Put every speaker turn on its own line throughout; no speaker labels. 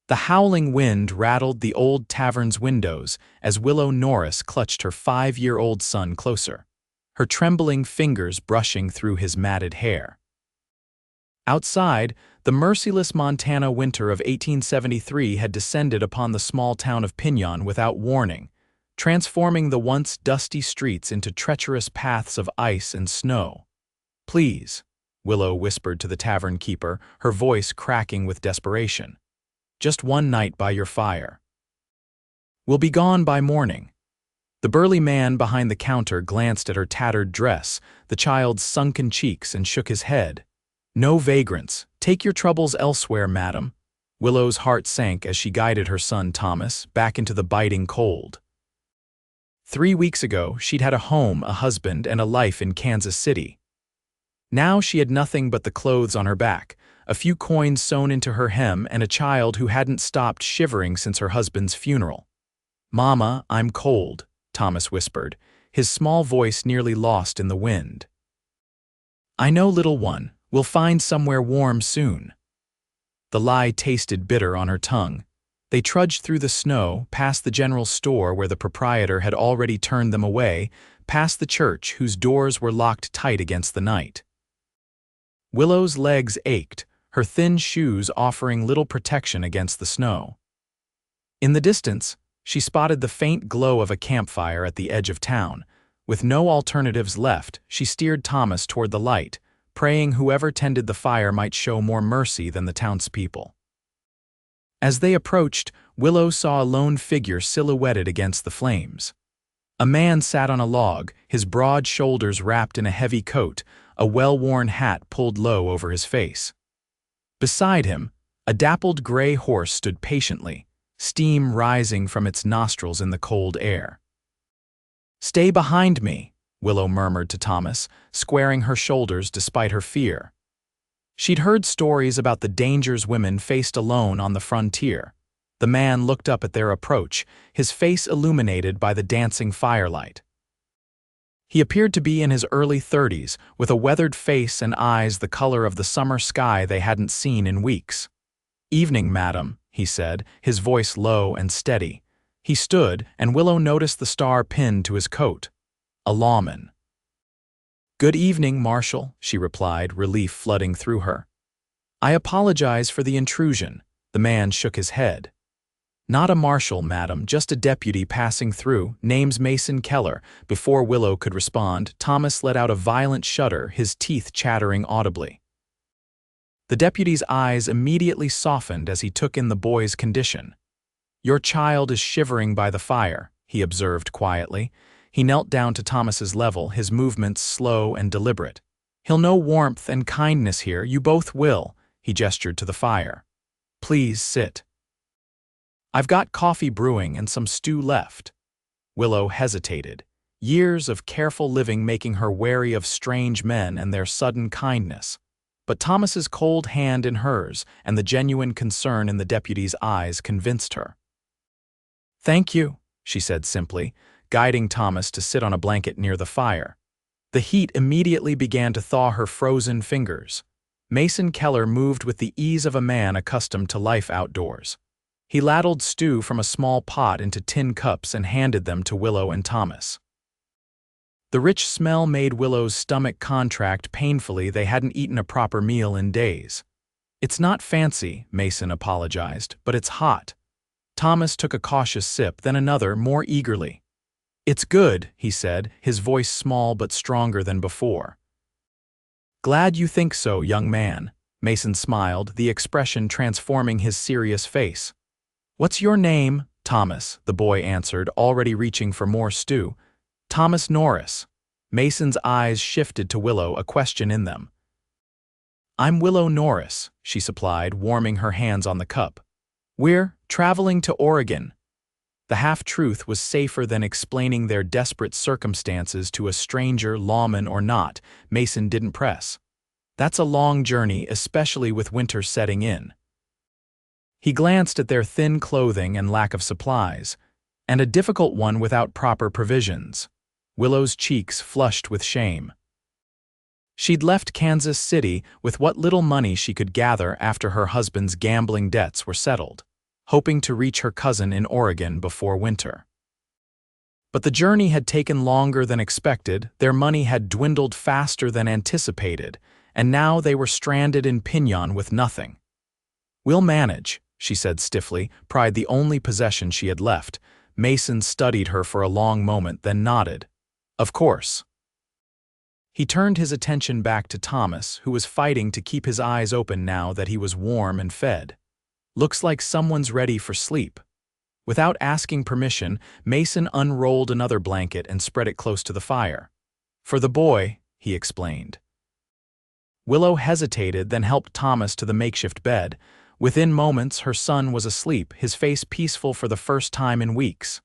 The howling wind rattled the old tavern's windows as Willow Norris clutched her 5-year-old son closer, her trembling fingers brushing through his matted hair. Outside, the merciless Montana winter of 1873 had descended upon the small town of Piñon without warning, transforming the once dusty streets into treacherous paths of ice and snow. "Please," Willow whispered to the tavern keeper, her voice cracking with desperation. "Just one night by your fire. We'll be gone by morning." The burly man behind the counter glanced at her tattered dress, the child's sunken cheeks, and shook his head. "No vagrants. Take your troubles elsewhere, madam." Willow's heart sank as she guided her son Thomas back into the biting cold. 3 weeks ago, she'd had a home, a husband, and a life in Kansas City. Now she had nothing but the clothes on her back, a few coins sewn into her hem, and a child who hadn't stopped shivering since her husband's funeral. "Mama, I'm cold," Thomas whispered, his small voice nearly lost in the wind. "I know, little one. We'll find somewhere warm soon." The lie tasted bitter on her tongue. They trudged through the snow, past the general store where the proprietor had already turned them away, past the church whose doors were locked tight against the night. Willow's legs ached, her thin shoes offering little protection against the snow. In the distance, she spotted the faint glow of a campfire at the edge of town. With no alternatives left, she steered Thomas toward the light, praying whoever tended the fire might show more mercy than the townspeople. As they approached, Willow saw a lone figure silhouetted against the flames. A man sat on a log, his broad shoulders wrapped in a heavy coat, a well-worn hat pulled low over his face. Beside him, a dappled gray horse stood patiently, steam rising from its nostrils in the cold air. "Stay behind me," Willow murmured to Thomas, squaring her shoulders despite her fear. She'd heard stories about the dangers women faced alone on the frontier. The man looked up at their approach, his face illuminated by the dancing firelight. He appeared to be in his early 30s, with a weathered face and eyes the color of the summer sky they hadn't seen in weeks. "Evening, madam," he said, his voice low and steady. He stood, and Willow noticed the star pinned to his coat. A lawman. "Good evening, Marshal," she replied, relief flooding through her. "I apologize for the intrusion." The man shook his head. "Not a marshal, madam, just a deputy passing through. Name's Mason Keller." Before Willow could respond, Thomas let out a violent shudder, his teeth chattering audibly. The deputy's eyes immediately softened as he took in the boy's condition. "Your child is shivering by the fire," he observed quietly. He knelt down to Thomas's level, his movements slow and deliberate. "He'll know warmth and kindness here, you both will," he gestured to the fire. "Please sit. I've got coffee brewing and some stew left." Willow hesitated, years of careful living making her wary of strange men and their sudden kindness. But Thomas's cold hand in hers and the genuine concern in the deputy's eyes convinced her. "Thank you," she said simply, guiding Thomas to sit on a blanket near the fire. The heat immediately began to thaw her frozen fingers. Mason Keller moved with the ease of a man accustomed to life outdoors. He ladled stew from a small pot into tin cups and handed them to Willow and Thomas. The rich smell made Willow's stomach contract painfully. They hadn't eaten a proper meal in days. "It's not fancy," Mason apologized, "but it's hot." Thomas took a cautious sip, then another, more eagerly. "It's good," he said, his voice small but stronger than before. "Glad you think so, young man." Mason smiled, the expression transforming his serious face. "What's your name?" "Thomas," the boy answered, already reaching for more stew. "Thomas Norris." Mason's eyes shifted to Willow, a question in them. "I'm Willow Norris," she supplied, warming her hands on the cup. "We're traveling to Oregon." The half-truth was safer than explaining their desperate circumstances to a stranger, lawman or not. Mason didn't press. "That's a long journey, especially with winter setting in." He glanced at their thin clothing and lack of supplies, and a difficult one without proper provisions. Willow's cheeks flushed with shame. She'd left Kansas City with what little money she could gather after her husband's gambling debts were settled. hoping to reach her cousin in Oregon before winter. But the journey had taken longer than expected, their money had dwindled faster than anticipated, and now they were stranded in Piñon with nothing. "We'll manage," she said stiffly, pride the only possession she had left. Mason studied her for a long moment, then nodded. "Of course." He turned his attention back to Thomas, who was fighting to keep his eyes open now that he was warm and fed. "Looks like someone's ready for sleep." Without asking permission, Mason unrolled another blanket and spread it close to the fire. "For the boy," he explained. Willow hesitated, then helped Thomas to the makeshift bed. Within moments, her son was asleep, his face peaceful for the first time in weeks.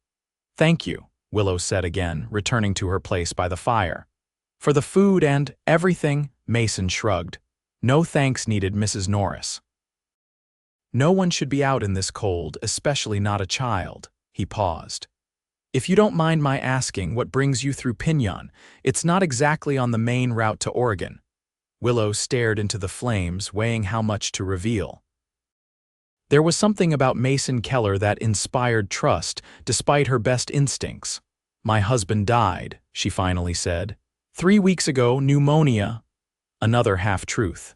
"Thank you," Willow said again, returning to her place by the fire. "For the food and everything," Mason shrugged. "No thanks needed, Mrs. Norris." "No one should be out in this cold, especially not a child." He paused. "If you don't mind my asking what brings you through Piñon, it's not exactly on the main route to Oregon." Willow stared into the flames, weighing how much to reveal. There was something about Mason Keller that inspired trust, despite her best instincts. "My husband died," she finally said. "3 weeks ago, pneumonia." Another half-truth.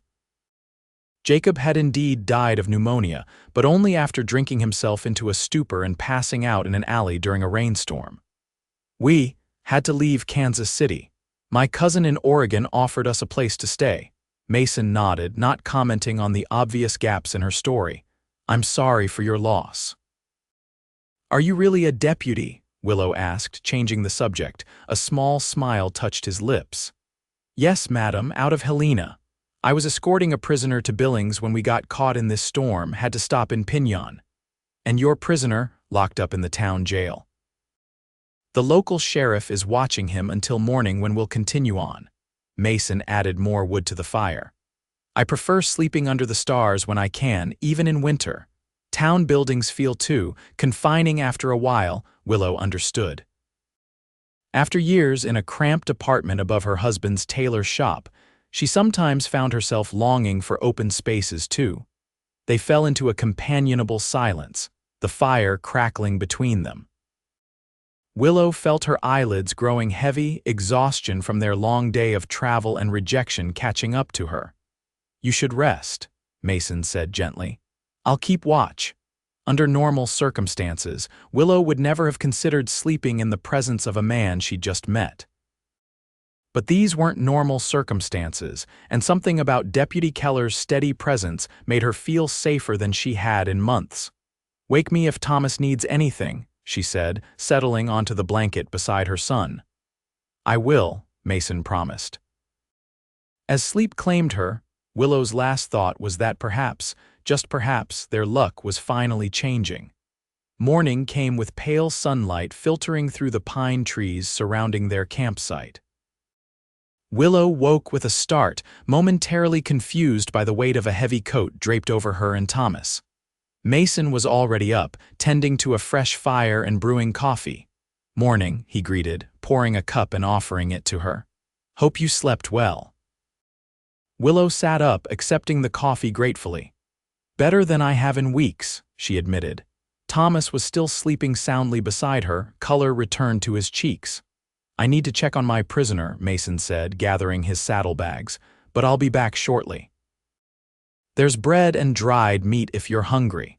Jacob had indeed died of pneumonia, but only after drinking himself into a stupor and passing out in an alley during a rainstorm. "We had to leave Kansas City. My cousin in Oregon offered us a place to stay." Mason nodded, not commenting on the obvious gaps in her story. "I'm sorry for your loss." "Are you really a deputy?" Willow asked, changing the subject. A small smile touched his lips. "Yes, madam, out of Helena. I was escorting a prisoner to Billings when we got caught in this storm, had to stop in Piñon." "And your prisoner?" "Locked up in the town jail. The local sheriff is watching him until morning when we'll continue on." Mason added more wood to the fire. "I prefer sleeping under the stars when I can, even in winter. Town buildings feel too confining after a while," Willow understood. After years in a cramped apartment above her husband's tailor shop, she sometimes found herself longing for open spaces too. They fell into a companionable silence, the fire crackling between them. Willow felt her eyelids growing heavy, exhaustion from their long day of travel and rejection catching up to her. "You should rest," Mason said gently. "I'll keep watch." Under normal circumstances, Willow would never have considered sleeping in the presence of a man she'd just met. But these weren't normal circumstances, and something about Deputy Keller's steady presence made her feel safer than she had in months. "Wake me if Thomas needs anything," she said, settling onto the blanket beside her son. "I will," Mason promised. As sleep claimed her, Willow's last thought was that perhaps, just perhaps, their luck was finally changing. Morning came with pale sunlight filtering through the pine trees surrounding their campsite. Willow woke with a start, momentarily confused by the weight of a heavy coat draped over her and Thomas. Mason was already up, tending to a fresh fire and brewing coffee. "Morning," he greeted, pouring a cup and offering it to her. "Hope you slept well." Willow sat up, accepting the coffee gratefully. "Better than I have in weeks," she admitted. Thomas was still sleeping soundly beside her, color returned to his cheeks. "I need to check on my prisoner," Mason said, gathering his saddlebags, "but I'll be back shortly. There's bread and dried meat if you're hungry."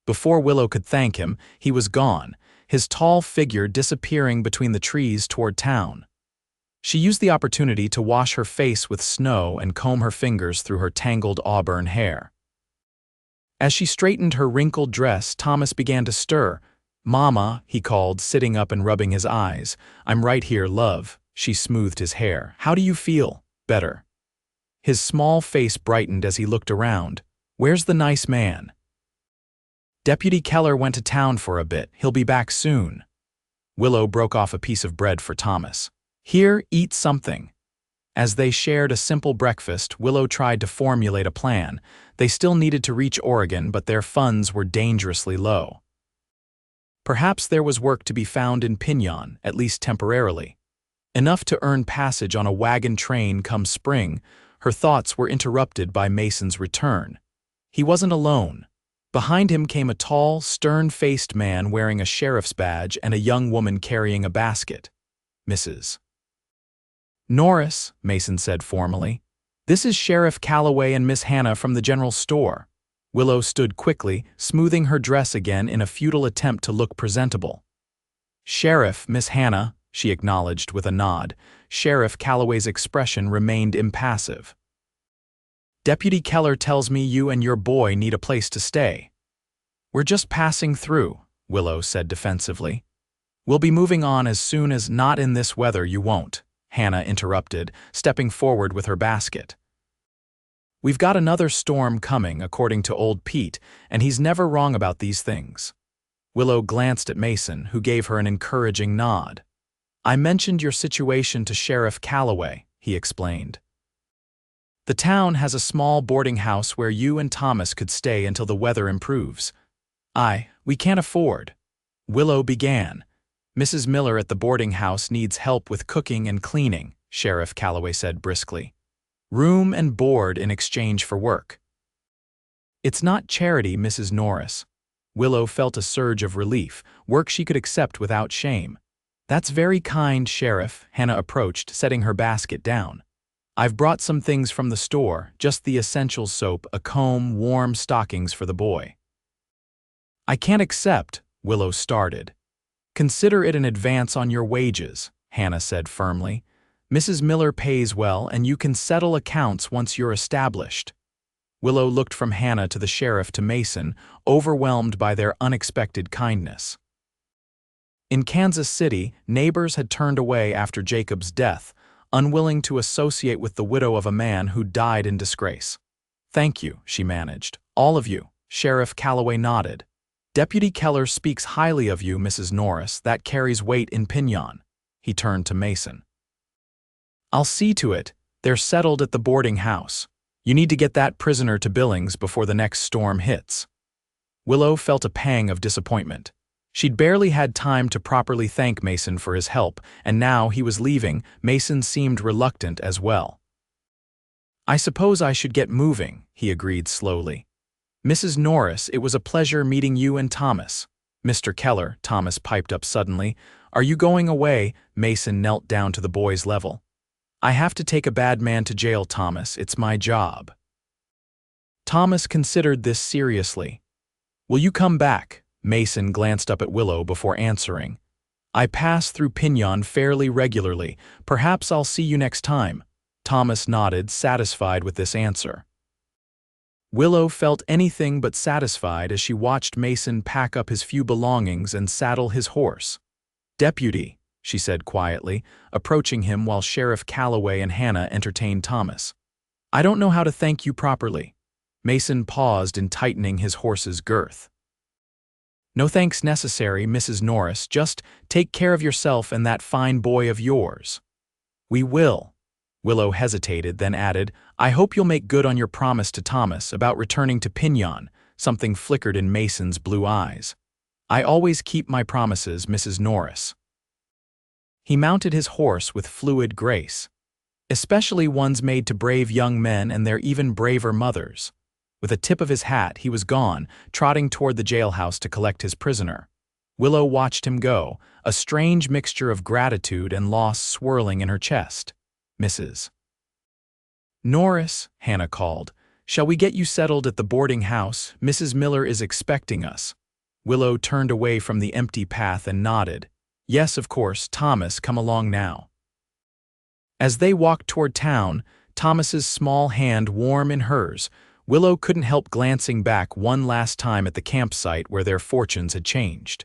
Before Willow could thank him, he was gone, his tall figure disappearing between the trees toward town. She used the opportunity to wash her face with snow and comb her fingers through her tangled auburn hair. As she straightened her wrinkled dress, Thomas began to stir. "Mama," he called, sitting up and rubbing his eyes. "I'm right here, love." She smoothed his hair. "How do you feel?" "Better." His small face brightened as he looked around. "Where's the nice man?" "Deputy Keller went to town for a bit. He'll be back soon." Willow broke off a piece of bread for Thomas. "Here, eat something." As they shared a simple breakfast, Willow tried to formulate a plan. They still needed to reach Oregon, but their funds were dangerously low. Perhaps there was work to be found in Piñon, at least temporarily. Enough to earn passage on a wagon train come spring. Her thoughts were interrupted by Mason's return. He wasn't alone. Behind him came a tall, stern-faced man wearing a sheriff's badge and a young woman carrying a basket. Mrs. Norris, Mason said formally. This is Sheriff Calloway and Miss Hannah from the general store. Willow stood quickly, smoothing her dress again in a futile attempt to look presentable. Sheriff, Miss Hannah, she acknowledged with a nod. Sheriff Calloway's expression remained impassive. Deputy Keller tells me you and your boy need a place to stay. We're just passing through, Willow said defensively. We'll be moving on as soon as not in this weather you won't, Hannah interrupted, stepping forward with her basket. We've got another storm coming, according to old Pete, and he's never wrong about these things. Willow glanced at Mason, who gave her an encouraging nod. I mentioned your situation to Sheriff Calloway, he explained. The town has a small boarding house where you and Thomas could stay until the weather improves. We can't afford. Willow began. Mrs. Miller at the boarding house needs help with cooking and cleaning, Sheriff Calloway said briskly. Room and board in exchange for work. It's not charity, Mrs. Norris. Willow felt a surge of relief, work she could accept without shame. That's very kind, Sheriff, Hannah approached, setting her basket down. I've brought some things from the store, just the essentials: soap, a comb, warm stockings for the boy. I can't accept, Willow started. Consider it an advance on your wages, Hannah said firmly. Mrs. Miller pays well, and you can settle accounts once you're established. Willow looked from Hannah to the sheriff to Mason, overwhelmed by their unexpected kindness. In Kansas City, neighbors had turned away after Jacob's death, unwilling to associate with the widow of a man who died in disgrace. Thank you, she managed. All of you, Sheriff Calloway nodded. Deputy Keller speaks highly of you, Mrs. Norris. That carries weight in Piñon. He turned to Mason. I'll see to it. They're settled at the boarding house. You need to get that prisoner to Billings before the next storm hits. Willow felt a pang of disappointment. She'd barely had time to properly thank Mason for his help, and now he was leaving. Mason seemed reluctant as well. I suppose I should get moving, he agreed slowly. Mrs. Norris, it was a pleasure meeting you and Thomas. Mr. Keller, Thomas piped up suddenly. Are you going away? Mason knelt down to the boy's level. I have to take a bad man to jail, Thomas. It's my job. Thomas considered this seriously. Will you come back? Mason glanced up at Willow before answering. I pass through Piñon fairly regularly. Perhaps I'll see you next time. Thomas nodded, satisfied with this answer. Willow felt anything but satisfied as she watched Mason pack up his few belongings and saddle his horse. Deputy, she said quietly, approaching him while Sheriff Calloway and Hannah entertained Thomas. I don't know how to thank you properly. Mason paused in tightening his horse's girth. No thanks necessary, Mrs. Norris. Just take care of yourself and that fine boy of yours. We will. Willow hesitated, then added, I hope you'll make good on your promise to Thomas about returning to Piñon. Something flickered in Mason's blue eyes. I always keep my promises, Mrs. Norris. He mounted his horse with fluid grace, especially ones made to brave young men and their even braver mothers. With a tip of his hat, he was gone, trotting toward the jailhouse to collect his prisoner. Willow watched him go, a strange mixture of gratitude and loss swirling in her chest. Mrs. Norris, Hannah called, shall we get you settled at the boarding house? Mrs. Miller is expecting us. Willow turned away from the empty path and nodded. Yes, of course, Thomas, come along now. As they walked toward town, Thomas's small hand warm in hers, Willow couldn't help glancing back one last time at the campsite where their fortunes had changed.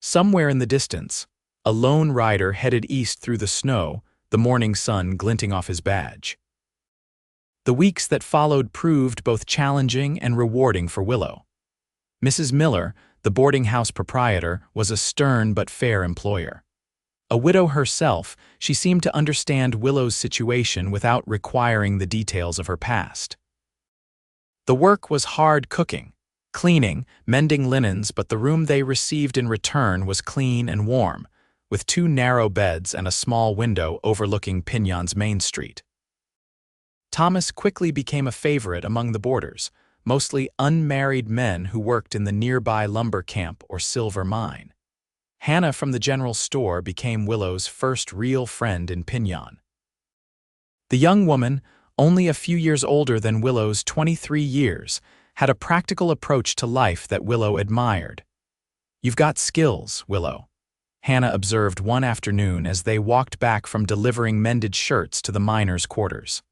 Somewhere in the distance, a lone rider headed east through the snow, the morning sun glinting off his badge. The weeks that followed proved both challenging and rewarding for Willow. Mrs. Miller, the boarding house proprietor, was a stern but fair employer. A widow herself, she seemed to understand Willow's situation without requiring the details of her past. The work was hard cooking, cleaning, mending linens, but the room they received in return was clean and warm, with 2 narrow beds and a small window overlooking Piñon's main street. Thomas quickly became a favorite among the boarders, mostly unmarried men who worked in the nearby lumber camp or silver mine. Hannah from the general store became Willow's first real friend in Piñon. The young woman, only a few years older than Willow's 23 years, had a practical approach to life that Willow admired. "You've got skills, Willow," Hannah observed one afternoon as they walked back from delivering mended shirts to the miners' quarters.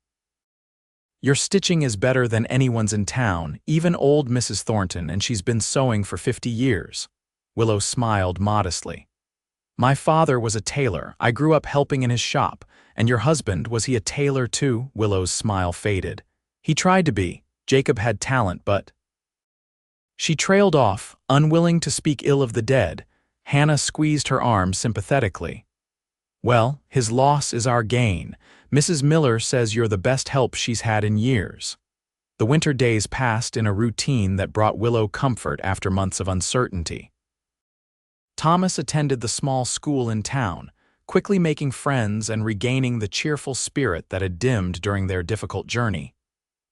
"Your stitching is better than anyone's in town, even old Mrs. Thornton, and she's been sewing for 50 years. Willow smiled modestly. "My father was a tailor. I grew up helping in his shop. And your husband, was he a tailor too?" Willow's smile faded. "He tried to be. Jacob had talent, but—" She trailed off, unwilling to speak ill of the dead. Hannah squeezed her arm sympathetically. "Well, his loss is our gain. Mrs. Miller says you're the best help she's had in years." The winter days passed in a routine that brought Willow comfort after months of uncertainty. Thomas attended the small school in town, quickly making friends and regaining the cheerful spirit that had dimmed during their difficult journey.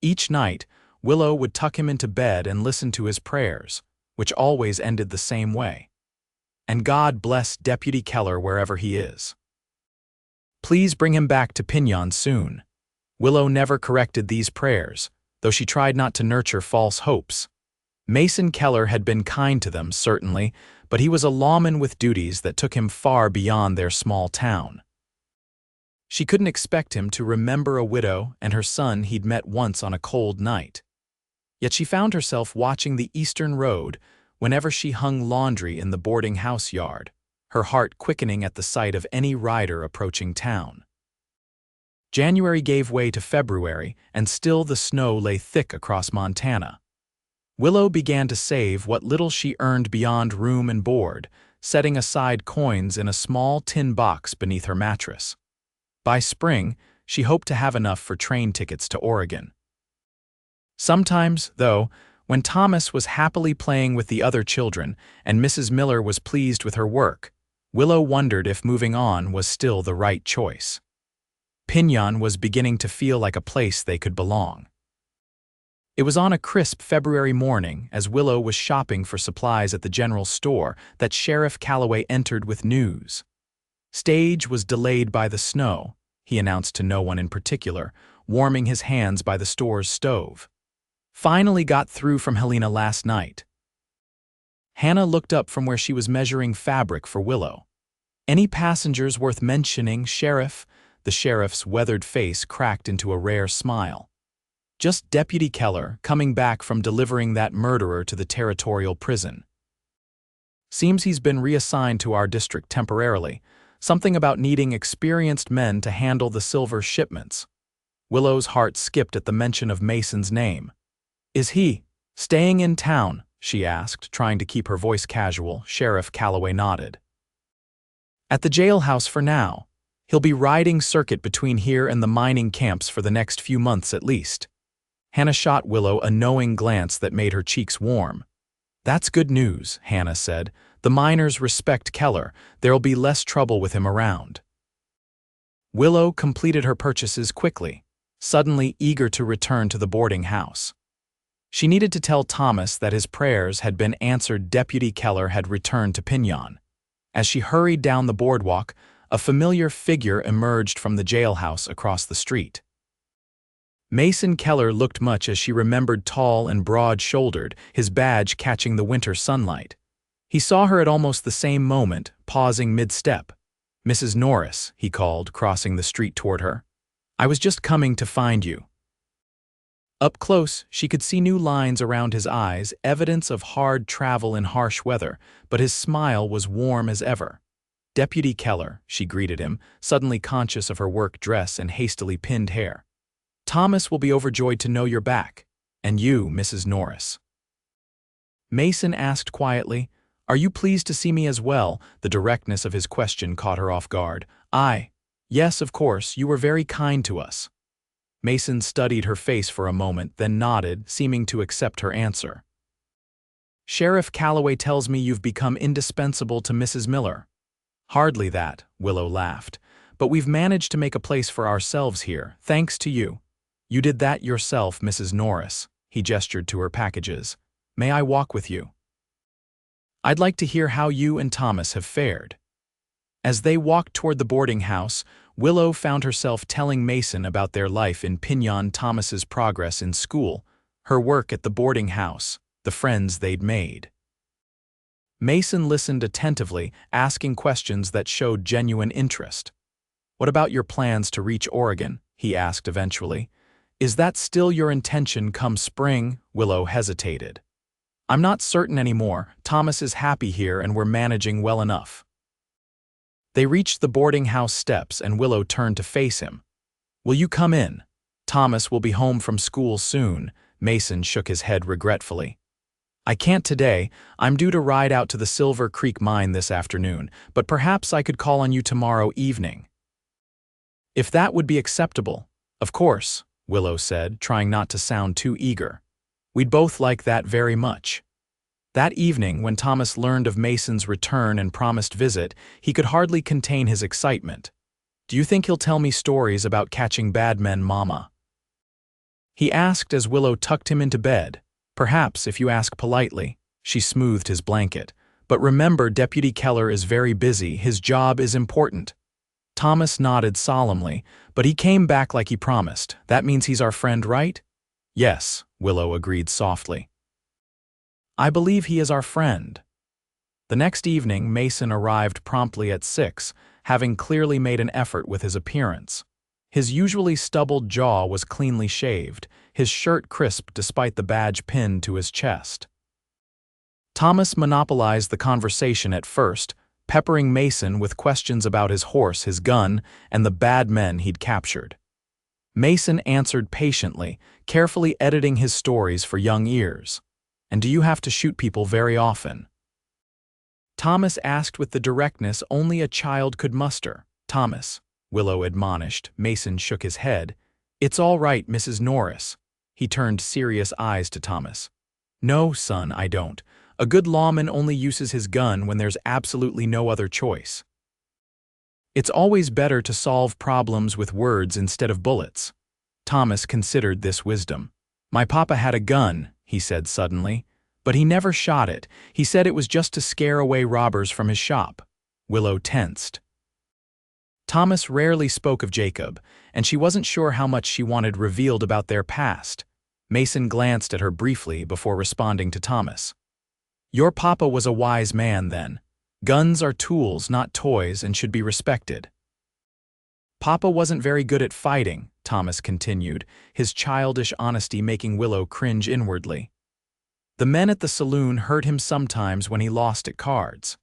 Each night, Willow would tuck him into bed and listen to his prayers, which always ended the same way. "And God bless Deputy Keller wherever he is. Please bring him back to Piñon soon." Willow never corrected these prayers, though she tried not to nurture false hopes. Mason Keller had been kind to them, certainly, but he was a lawman with duties that took him far beyond their small town. She couldn't expect him to remember a widow and her son he'd met once on a cold night. Yet she found herself watching the Eastern Road whenever she hung laundry in the boarding house yard, her heart quickening at the sight of any rider approaching town. January gave way to February, and still the snow lay thick across Montana. Willow began to save what little she earned beyond room and board, setting aside coins in a small tin box beneath her mattress. By spring, she hoped to have enough for train tickets to Oregon. Sometimes, though, when Thomas was happily playing with the other children and Mrs. Miller was pleased with her work, Willow wondered if moving on was still the right choice. Piñon was beginning to feel like a place they could belong. It was on a crisp February morning, as Willow was shopping for supplies at the general store, that Sheriff Calloway entered with news. "Stage was delayed by the snow," he announced to no one in particular, warming his hands by the store's stove. "Finally got through from Helena last night." Hannah looked up from where she was measuring fabric for Willow. "Any passengers worth mentioning, Sheriff?" The sheriff's weathered face cracked into a rare smile. "Just Deputy Keller, coming back from delivering that murderer to the territorial prison. Seems he's been reassigned to our district temporarily. Something about needing experienced men to handle the silver shipments." Willow's heart skipped at the mention of Mason's name. "Is he staying in town?" she asked, trying to keep her voice casual. Sheriff Calloway nodded. "At the jailhouse for now. He'll be riding circuit between here and the mining camps for the next few months at least." Hannah shot Willow a knowing glance that made her cheeks warm. "That's good news," Hannah said. "The miners respect Keller. There'll be less trouble with him around." Willow completed her purchases quickly, suddenly eager to return to the boarding house. She needed to tell Thomas that his prayers had been answered. Deputy Keller had returned to Piñon. As she hurried down the boardwalk, a familiar figure emerged from the jailhouse across the street. Mason Keller looked much as she remembered, tall and broad-shouldered, his badge catching the winter sunlight. He saw her at almost the same moment, pausing mid-step. "Mrs. Norris," he called, crossing the street toward her. "I was just coming to find you." Up close, she could see new lines around his eyes, evidence of hard travel in harsh weather, but his smile was warm as ever. "Deputy Keller," she greeted him, suddenly conscious of her work dress and hastily pinned hair. "Thomas will be overjoyed to know you're back. And you, Mrs. Norris." Mason asked quietly, "Are you pleased to see me as well?" The directness of his question caught her off guard. "Yes, of course, you were very kind to us." Mason studied her face for a moment, then nodded, seeming to accept her answer. "Sheriff Calloway tells me you've become indispensable to Mrs. Miller." "Hardly that," Willow laughed. "But we've managed to make a place for ourselves here, thanks to you." "You did that yourself, Mrs. Norris," he gestured to her packages. May I walk with you? I'd like to hear how you and Thomas have fared. As they walked toward the boarding house, Willow found herself telling Mason about their life in Piñon, Thomas's progress in school, her work at the boarding house, the friends they'd made. Mason listened attentively, asking questions that showed genuine interest. What about your plans to reach Oregon? He asked eventually. Is that still your intention come spring? Willow hesitated. I'm not certain anymore. Thomas is happy here and we're managing well enough. They reached the boarding house steps and Willow turned to face him. Will you come in? Thomas will be home from school soon. Mason shook his head regretfully. I can't today. I'm due to ride out to the Silver Creek mine this afternoon, but perhaps I could call on you tomorrow evening. If that would be acceptable. Of course, Willow said, trying not to sound too eager. We'd both like that very much. That evening, when Thomas learned of Mason's return and promised visit, he could hardly contain his excitement. Do you think he'll tell me stories about catching bad men, Mama? He asked as Willow tucked him into bed. Perhaps, if you ask politely. She smoothed his blanket. But remember, Deputy Keller is very busy. His job is important. Thomas nodded solemnly, but he came back like he promised. That means he's our friend, right? Yes, Willow agreed softly. I believe he is our friend. The next evening, Mason arrived promptly at 6, having clearly made an effort with his appearance. His usually stubbled jaw was cleanly shaved, his shirt crisp despite the badge pinned to his chest. Thomas monopolized the conversation at first, peppering Mason with questions about his horse, his gun, and the bad men he'd captured. Mason answered patiently, carefully editing his stories for young ears. And do you have to shoot people very often? Thomas asked with the directness only a child could muster. Thomas, Willow admonished. Mason shook his head. It's all right, Mrs. Norris. He turned serious eyes to Thomas. No, son, I don't. A good lawman only uses his gun when there's absolutely no other choice. It's always better to solve problems with words instead of bullets. Thomas considered this wisdom. My papa had a gun, he said suddenly, but he never shot it. He said it was just to scare away robbers from his shop. Willow tensed. Thomas rarely spoke of Jacob, and she wasn't sure how much she wanted revealed about their past. Mason glanced at her briefly before responding to Thomas. Your papa was a wise man then. Guns are tools, not toys, and should be respected. Papa wasn't very good at fighting, Thomas continued, his childish honesty making Willow cringe inwardly. The men at the saloon hurt him sometimes when he lost at cards.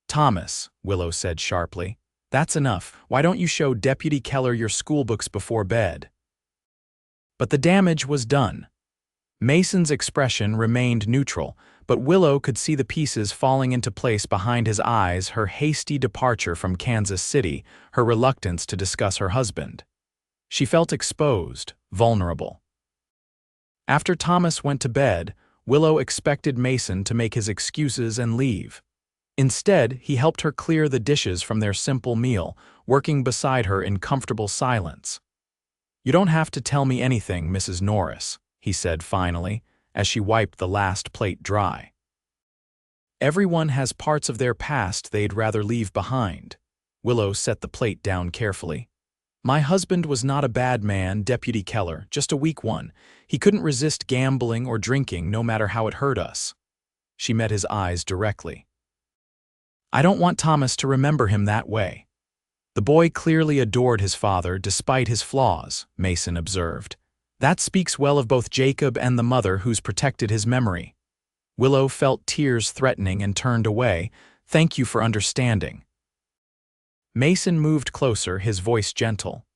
Thomas, Willow said sharply, that's enough. Why don't you show Deputy Keller your schoolbooks before bed? But the damage was done. Mason's expression remained neutral, but Willow could see the pieces falling into place behind his eyes, her hasty departure from Kansas City, her reluctance to discuss her husband. She felt exposed, vulnerable. After Thomas went to bed, Willow expected Mason to make his excuses and leave. Instead, he helped her clear the dishes from their simple meal, working beside her in comfortable silence. You don't have to tell me anything, Mrs. Norris, he said finally, as she wiped the last plate dry. Everyone has parts of their past they'd rather leave behind. Willow set the plate down carefully. My husband was not a bad man, Deputy Keller, just a weak one. He couldn't resist gambling or drinking no matter how it hurt us. She met his eyes directly. I don't want Thomas to remember him that way. The boy clearly adored his father despite his flaws, Mason observed. That speaks well of both Jacob and the mother who's protected his memory. Willow felt tears threatening and turned away. Thank you for understanding. Mason moved closer, his voice gentle.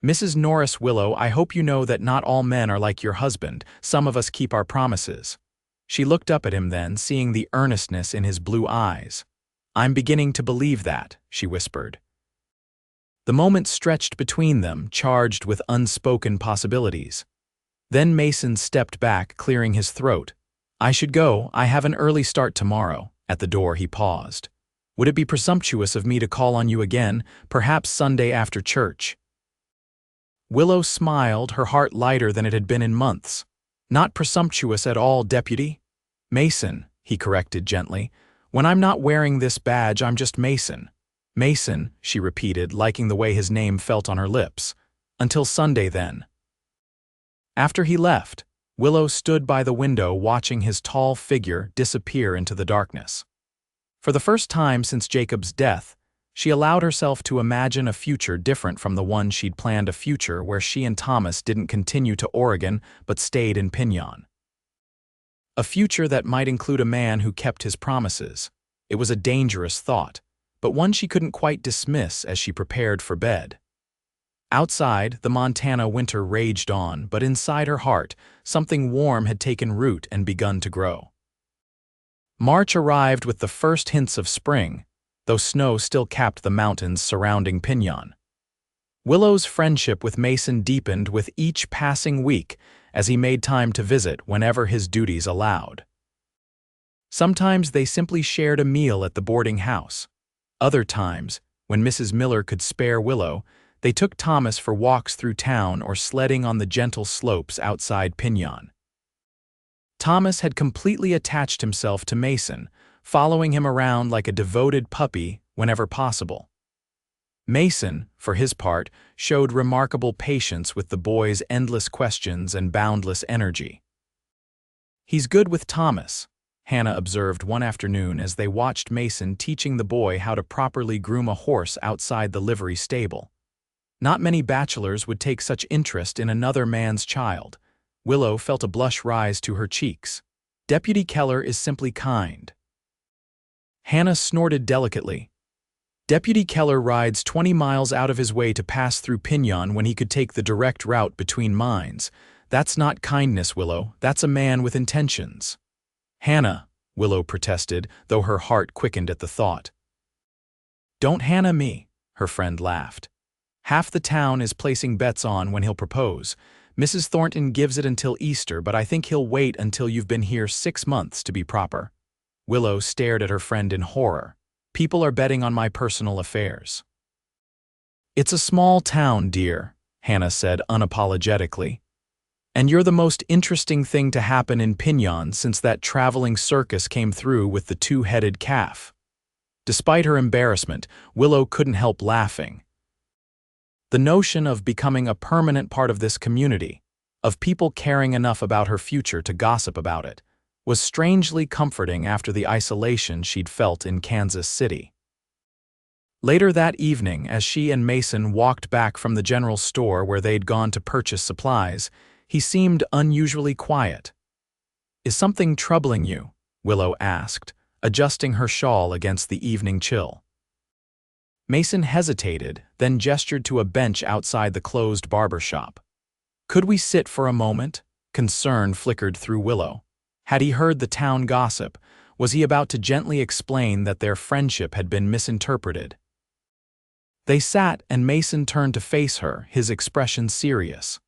Mrs. Norris, Willow, I hope you know that not all men are like your husband. Some of us keep our promises. She looked up at him then, seeing the earnestness in his blue eyes. I'm beginning to believe that, she whispered. The moment stretched between them, charged with unspoken possibilities. Then Mason stepped back, clearing his throat. I should go. I have an early start tomorrow. At the door he paused. Would it be presumptuous of me to call on you again, perhaps Sunday after church? Willow smiled, her heart lighter than it had been in months. Not presumptuous at all, Deputy. Mason, he corrected gently. When I'm not wearing this badge, I'm just Mason. Mason, she repeated, liking the way his name felt on her lips. Until Sunday, then. After he left, Willow stood by the window watching his tall figure disappear into the darkness. For the first time since Jacob's death, she allowed herself to imagine a future different from the one she'd planned, a future where she and Thomas didn't continue to Oregon but stayed in Piñon. A future that might include a man who kept his promises. It was a dangerous thought, but one she couldn't quite dismiss as she prepared for bed. Outside, the Montana winter raged on, but inside her heart, something warm had taken root and begun to grow. March arrived with the first hints of spring, though snow still capped the mountains surrounding Piñon. Willow's friendship with Mason deepened with each passing week as he made time to visit whenever his duties allowed. Sometimes they simply shared a meal at the boarding house. Other times, when Mrs. Miller could spare Willow, they took Thomas for walks through town or sledding on the gentle slopes outside Piñon. Thomas had completely attached himself to Mason, following him around like a devoted puppy whenever possible. Mason, for his part, showed remarkable patience with the boy's endless questions and boundless energy. "He's good with Thomas," Hannah observed one afternoon as they watched Mason teaching the boy how to properly groom a horse outside the livery stable. Not many bachelors would take such interest in another man's child. Willow felt a blush rise to her cheeks. Deputy Keller is simply kind. Hannah snorted delicately. Deputy Keller rides 20 miles out of his way to pass through Piñon when he could take the direct route between mines. That's not kindness, Willow. That's a man with intentions. Hannah, Willow protested, though her heart quickened at the thought. Don't Hannah me, her friend laughed. Half the town is placing bets on when he'll propose. Mrs. Thornton gives it until Easter, but I think he'll wait until you've been here 6 months to be proper. Willow stared at her friend in horror. People are betting on my personal affairs. It's a small town, dear, Hannah said unapologetically. And you're the most interesting thing to happen in Piñon since that traveling circus came through with the two-headed calf. Despite her embarrassment, Willow couldn't help laughing. The notion of becoming a permanent part of this community, of people caring enough about her future to gossip about it, was strangely comforting after the isolation she'd felt in Kansas City. Later that evening, as she and Mason walked back from the general store where they'd gone to purchase supplies, he seemed unusually quiet. Is something troubling you? Willow asked, adjusting her shawl against the evening chill. Mason hesitated, then gestured to a bench outside the closed barber shop. Could we sit for a moment? Concern flickered through Willow. Had he heard the town gossip? Was he about to gently explain that their friendship had been misinterpreted? They sat, and Mason turned to face her, his expression serious.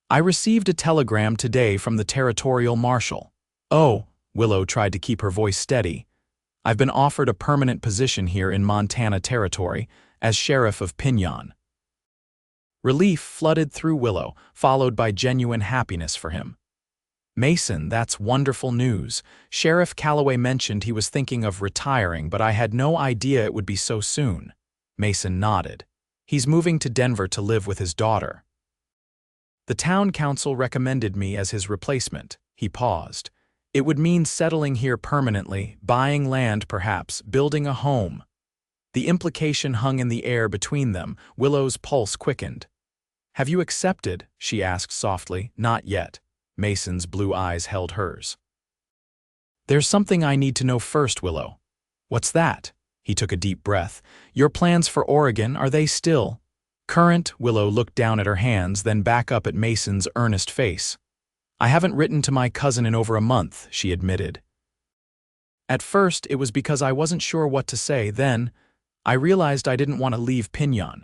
I received a telegram today from the territorial marshal. Oh, Willow tried to keep her voice steady. I've been offered a permanent position here in Montana Territory as sheriff of Piñon. Relief flooded through Willow, followed by genuine happiness for him. Mason, that's wonderful news. Sheriff Calloway mentioned he was thinking of retiring, but I had no idea it would be so soon. Mason nodded. He's moving to Denver to live with his daughter. The town council recommended me as his replacement. He paused. It would mean settling here permanently, buying land perhaps, building a home. The implication hung in the air between them. Willow's pulse quickened. Have you accepted? She asked softly. Not yet. Mason's blue eyes held hers. There's something I need to know first, Willow. What's that? He took a deep breath. Your plans for Oregon, are they still current? Willow looked down at her hands, then back up at Mason's earnest face. I haven't written to my cousin in over a month, she admitted. At first, it was because I wasn't sure what to say. Then, I realized I didn't want to leave Piñon.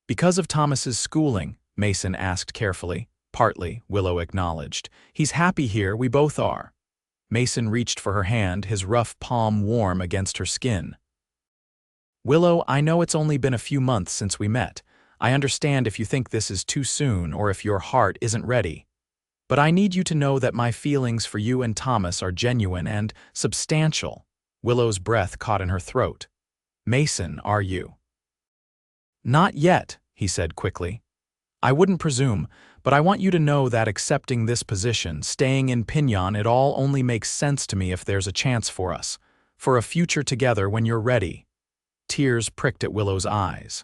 Because of Thomas's schooling, Mason asked carefully. Partly, Willow acknowledged. He's happy here, we both are. Mason reached for her hand, his rough palm warm against her skin. Willow, I know it's only been a few months since we met. I understand if you think this is too soon or if your heart isn't ready. But I need you to know that my feelings for you and Thomas are genuine and substantial. Willow's breath caught in her throat. Mason, are you? Not yet, he said quickly. I wouldn't presume, but I want you to know that accepting this position, staying in Piñon, it all only makes sense to me if there's a chance for us, for a future together when you're ready. Tears pricked at Willow's eyes.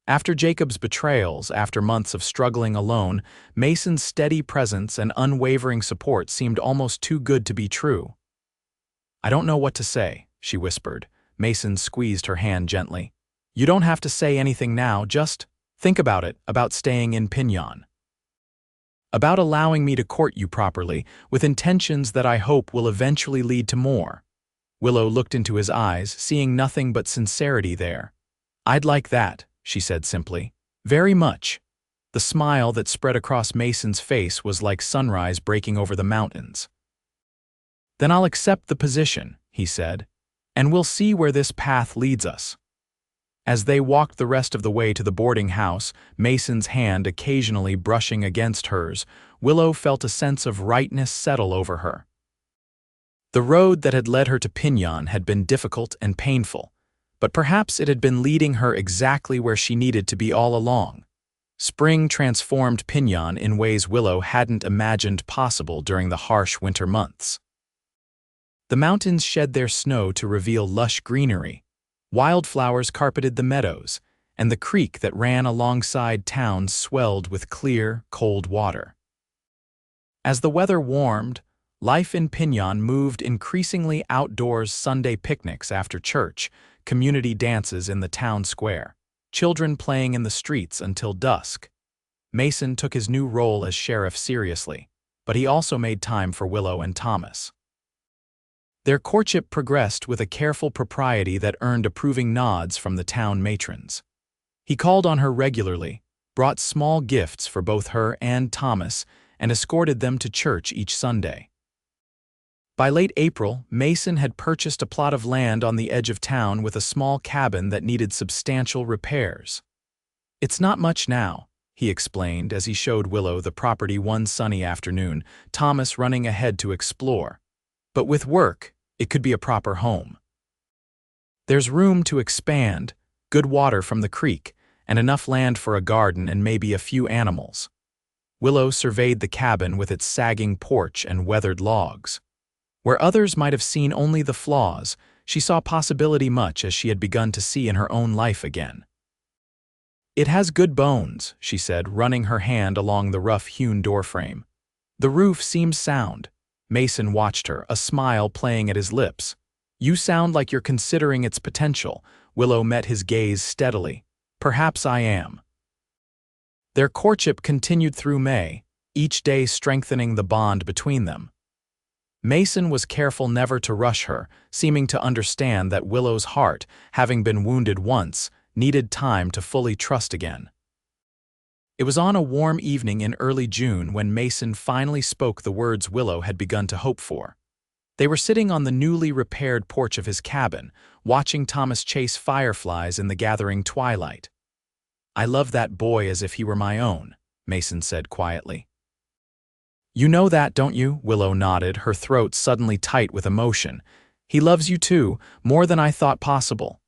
After Jacob's betrayals, after months of struggling alone, Mason's steady presence and unwavering support seemed almost too good to be true. I don't know what to say, she whispered. Mason squeezed her hand gently. You don't have to say anything now, just think about it, about staying in Piñon. About allowing me to court you properly, with intentions that I hope will eventually lead to more. Willow looked into his eyes, seeing nothing but sincerity there. I'd like that, she said simply. Very much. The smile that spread across Mason's face was like sunrise breaking over the mountains. Then I'll accept the position, he said, and we'll see where this path leads us. As they walked the rest of the way to the boarding house, Mason's hand occasionally brushing against hers, Willow felt a sense of rightness settle over her. The road that had led her to Piñon had been difficult and painful, but perhaps it had been leading her exactly where she needed to be all along. Spring transformed Piñon in ways Willow hadn't imagined possible during the harsh winter months. The mountains shed their snow to reveal lush greenery. Wildflowers carpeted the meadows, and the creek that ran alongside town swelled with clear, cold water. As the weather warmed, life in Piñon moved increasingly outdoors. Sunday picnics after church, community dances in the town square, children playing in the streets until dusk. Mason took his new role as sheriff seriously, but he also made time for Willow and Thomas. Their courtship progressed with a careful propriety that earned approving nods from the town matrons. He called on her regularly, brought small gifts for both her and Thomas, and escorted them to church each Sunday. By late April, Mason had purchased a plot of land on the edge of town with a small cabin that needed substantial repairs. It's not much now, he explained as he showed Willow the property one sunny afternoon, Thomas running ahead to explore. But with work, it could be a proper home. There's room to expand, good water from the creek, and enough land for a garden and maybe a few animals. Willow surveyed the cabin with its sagging porch and weathered logs. Where others might have seen only the flaws, she saw possibility much as she had begun to see in her own life again. It has good bones, she said, running her hand along the rough-hewn doorframe. The roof seems sound. Mason watched her, a smile playing at his lips. You sound like you're considering its potential. Willow met his gaze steadily. Perhaps I am. Their courtship continued through May, each day strengthening the bond between them. Mason was careful never to rush her, seeming to understand that Willow's heart, having been wounded once, needed time to fully trust again. It was on a warm evening in early June when Mason finally spoke the words Willow had begun to hope for. They were sitting on the newly repaired porch of his cabin, watching Thomas chase fireflies in the gathering twilight. I love that boy as if he were my own, Mason said quietly. You know that, don't you? Willow nodded, her throat suddenly tight with emotion. He loves you too, more than I thought possible.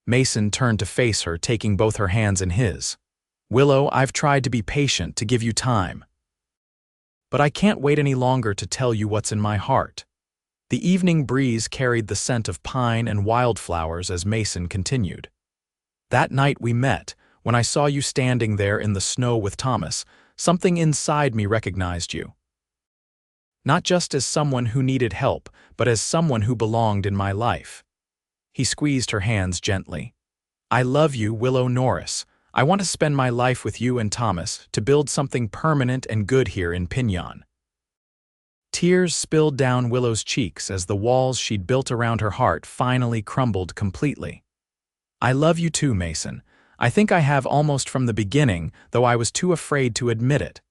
Mason turned to face her, taking both her hands in his. Willow, I've tried to be patient, to give you time. But I can't wait any longer to tell you what's in my heart. The evening breeze carried the scent of pine and wildflowers as Mason continued. That night we met, when I saw you standing there in the snow with Thomas, something inside me recognized you. Not just as someone who needed help, but as someone who belonged in my life. He squeezed her hands gently. I love you, Willow Norris. I want to spend my life with you and Thomas, to build something permanent and good here in Piñon. Tears spilled down Willow's cheeks as the walls she'd built around her heart finally crumbled completely. I love you too, Mason. I think I have almost from the beginning, though I was too afraid to admit it.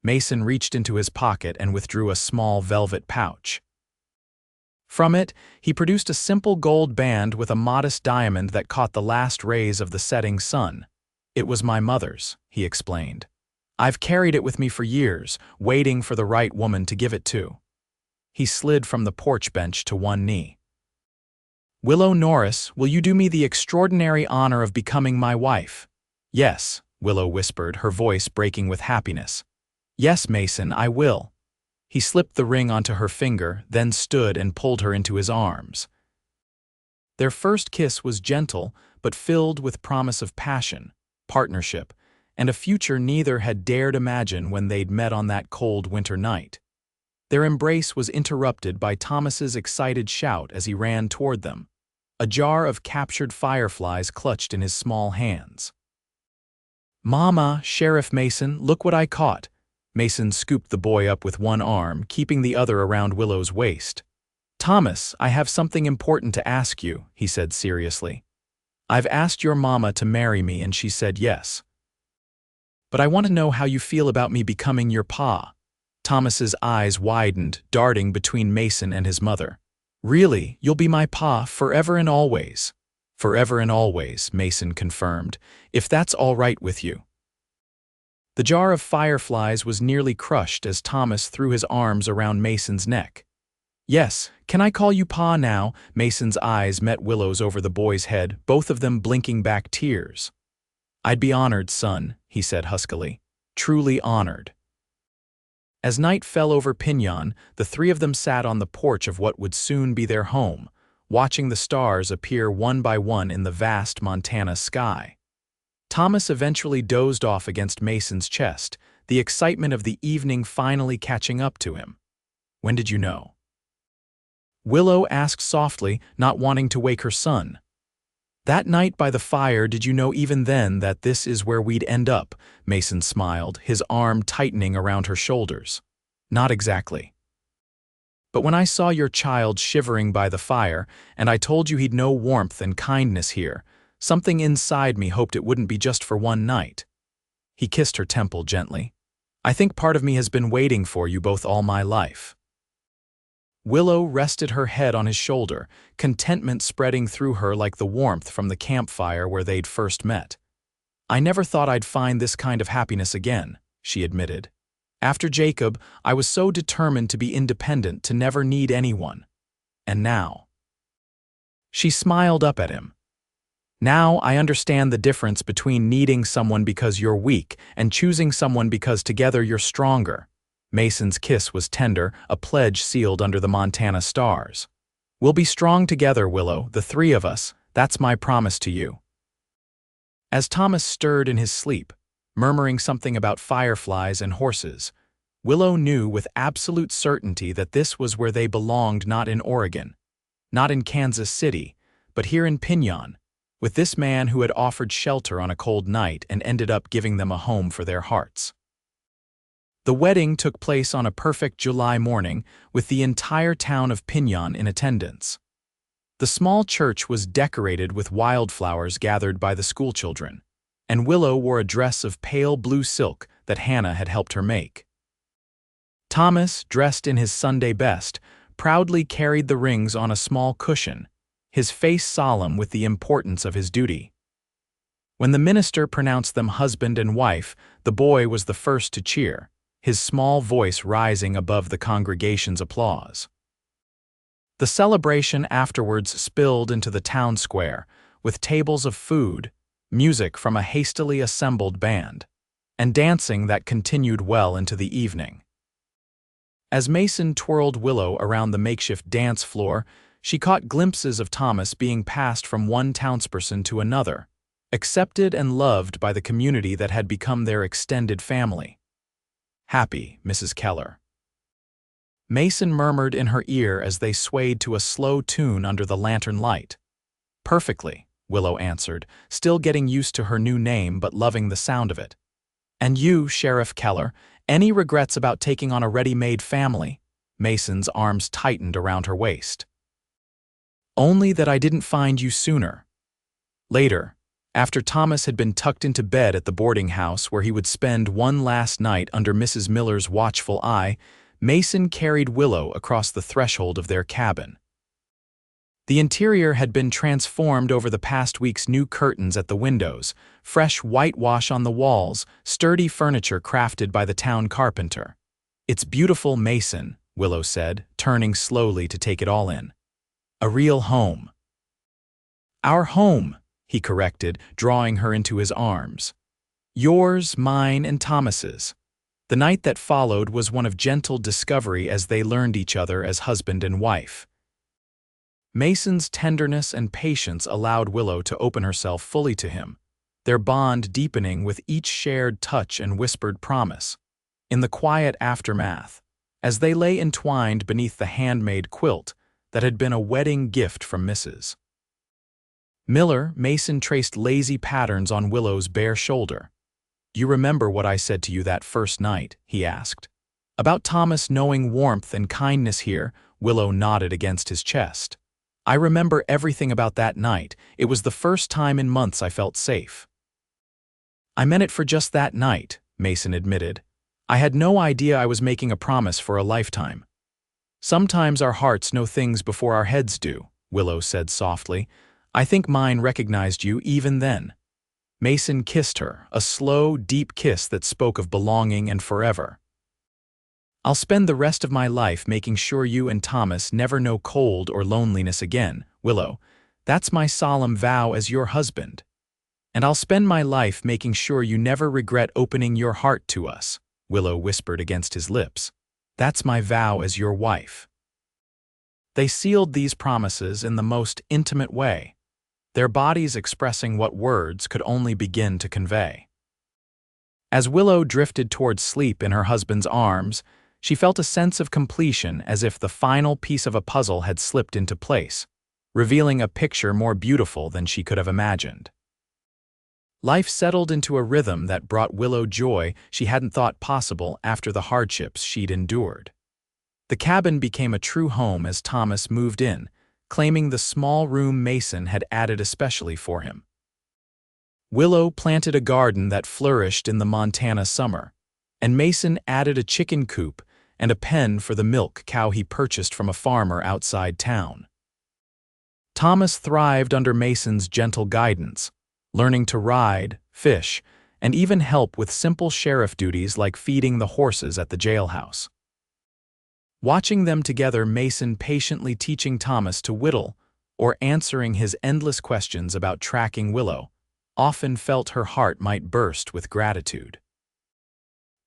Mason reached into his pocket and withdrew a small velvet pouch. From it, he produced a simple gold band with a modest diamond that caught the last rays of the setting sun. It was my mother's, he explained. I've carried it with me for years, waiting for the right woman to give it to." He slid from the porch bench to one knee. "Willow Norris, will you do me the extraordinary honor of becoming my wife?" "Yes," Willow whispered, her voice breaking with happiness. "Yes, Mason, I will." He slipped the ring onto her finger, then stood and pulled her into his arms. Their first kiss was gentle, but filled with promise of passion, partnership, and a future neither had dared imagine when they'd met on that cold winter night. Their embrace was interrupted by Thomas's excited shout as he ran toward them, a jar of captured fireflies clutched in his small hands. "Mama, Sheriff Mason, look what I caught." Mason scooped the boy up with one arm, keeping the other around Willow's waist. "Thomas, I have something important to ask you," he said seriously. "I've asked your mama to marry me and she said yes. But I want to know how you feel about me becoming your pa." Thomas's eyes widened, darting between Mason and his mother. "Really, you'll be my pa forever and always?" "Forever and always," Mason confirmed, "if that's all right with you." The jar of fireflies was nearly crushed as Thomas threw his arms around Mason's neck. "Yes, can I call you pa now?" Mason's eyes met Willow's over the boy's head, both of them blinking back tears. "I'd be honored, son," he said huskily. "Truly honored." As night fell over Piñon, the three of them sat on the porch of what would soon be their home, watching the stars appear one by one in the vast Montana sky. Thomas eventually dozed off against Mason's chest, the excitement of the evening finally catching up to him. "When did you know?" Willow asked softly, not wanting to wake her son. "That night by the fire, did you know even then that this is where we'd end up?" Mason smiled, his arm tightening around her shoulders. "Not exactly. But when I saw your child shivering by the fire, and I told you he'd know warmth and kindness here, something inside me hoped it wouldn't be just for one night." He kissed her temple gently. "I think part of me has been waiting for you both all my life." Willow rested her head on his shoulder, contentment spreading through her like the warmth from the campfire where they'd first met. "I never thought I'd find this kind of happiness again," she admitted. "After Jacob, I was so determined to be independent, to never need anyone. And now." She smiled up at him. "Now I understand the difference between needing someone because you're weak and choosing someone because together you're stronger." Mason's kiss was tender, a pledge sealed under the Montana stars. "We'll be strong together, Willow, the three of us. That's my promise to you." As Thomas stirred in his sleep, murmuring something about fireflies and horses, Willow knew with absolute certainty that this was where they belonged, not in Oregon, not in Kansas City, but here in Piñon, with this man who had offered shelter on a cold night and ended up giving them a home for their hearts. The wedding took place on a perfect July morning, with the entire town of Piñon in attendance. The small church was decorated with wildflowers gathered by the schoolchildren, and Willow wore a dress of pale blue silk that Hannah had helped her make. Thomas, dressed in his Sunday best, proudly carried the rings on a small cushion, his face solemn with the importance of his duty. When the minister pronounced them husband and wife, the boy was the first to cheer, his small voice rising above the congregation's applause. The celebration afterwards spilled into the town square, with tables of food, music from a hastily assembled band, and dancing that continued well into the evening. As Mason twirled Willow around the makeshift dance floor, she caught glimpses of Thomas being passed from one townsperson to another, accepted and loved by the community that had become their extended family. "Happy, Mrs. Keller," Mason murmured in her ear as they swayed to a slow tune under the lantern light. "Perfectly," Willow answered, still getting used to her new name but loving the sound of it. "And you, Sheriff Keller, any regrets about taking on a ready-made family?" Mason's arms tightened around her waist. "Only that I didn't find you sooner." Later, after Thomas had been tucked into bed at the boarding house where he would spend one last night under Mrs. Miller's watchful eye, Mason carried Willow across the threshold of their cabin. The interior had been transformed over the past week's new curtains at the windows, fresh whitewash on the walls, sturdy furniture crafted by the town carpenter. "It's beautiful, Mason," Willow said, turning slowly to take it all in. "A real home." "Our home," he corrected, drawing her into his arms. "Yours, mine, and Thomas's." The night that followed was one of gentle discovery as they learned each other as husband and wife. Mason's tenderness and patience allowed Willow to open herself fully to him, their bond deepening with each shared touch and whispered promise. In the quiet aftermath, as they lay entwined beneath the handmade quilt that had been a wedding gift from Mrs. Miller, Mason traced lazy patterns on Willow's bare shoulder. "You remember what I said to you that first night?" he asked. "About Thomas knowing warmth and kindness here?" Willow nodded against his chest. "I remember everything about that night. It was the first time in months I felt safe." "I meant it for just that night," Mason admitted. "I had no idea I was making a promise for a lifetime." "Sometimes our hearts know things before our heads do," Willow said softly. "I think mine recognized you even then." Mason kissed her, a slow, deep kiss that spoke of belonging and forever. "I'll spend the rest of my life making sure you and Thomas never know cold or loneliness again, Willow. That's my solemn vow as your husband. And I'll spend my life making sure you never regret opening your heart to us," Willow whispered against his lips. "That's my vow as your wife." They sealed these promises in the most intimate way, their bodies expressing what words could only begin to convey. As Willow drifted towards sleep in her husband's arms, she felt a sense of completion, as if the final piece of a puzzle had slipped into place, revealing a picture more beautiful than she could have imagined. Life settled into a rhythm that brought Willow joy she hadn't thought possible after the hardships she'd endured. The cabin became a true home as Thomas moved in, claiming the small room Mason had added especially for him. Willow planted a garden that flourished in the Montana summer, and Mason added a chicken coop and a pen for the milk cow he purchased from a farmer outside town. Thomas thrived under Mason's gentle guidance, learning to ride, fish, and even help with simple sheriff duties like feeding the horses at the jailhouse. Watching them together, Mason patiently teaching Thomas to whittle or answering his endless questions about tracking Willow, often felt her heart might burst with gratitude.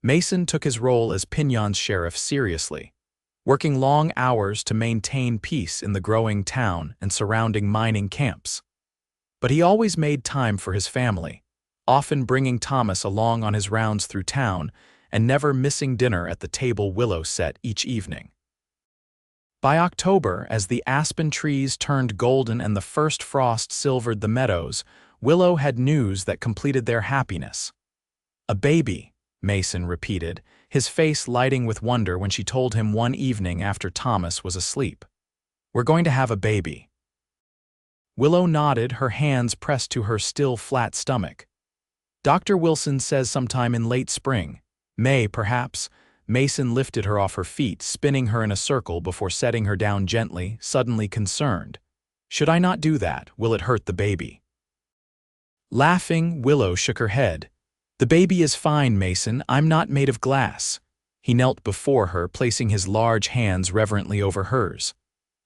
Mason took his role as Piñon's sheriff seriously, working long hours to maintain peace in the growing town and surrounding mining camps. But he always made time for his family, often bringing Thomas along on his rounds through town and never missing dinner at the table Willow set each evening. By October, as the aspen trees turned golden and the first frost silvered the meadows, Willow had news that completed their happiness. "A baby," Mason repeated, his face lighting with wonder when she told him one evening after Thomas was asleep. "We're going to have a baby." Willow nodded, her hands pressed to her still flat stomach. "Dr. Wilson says sometime in late spring. May, perhaps." Mason lifted her off her feet, spinning her in a circle before setting her down gently, suddenly concerned. "Should I not do that? Will it hurt the baby?" Laughing, Willow shook her head. "The baby is fine, Mason. I'm not made of glass." He knelt before her, placing his large hands reverently over hers.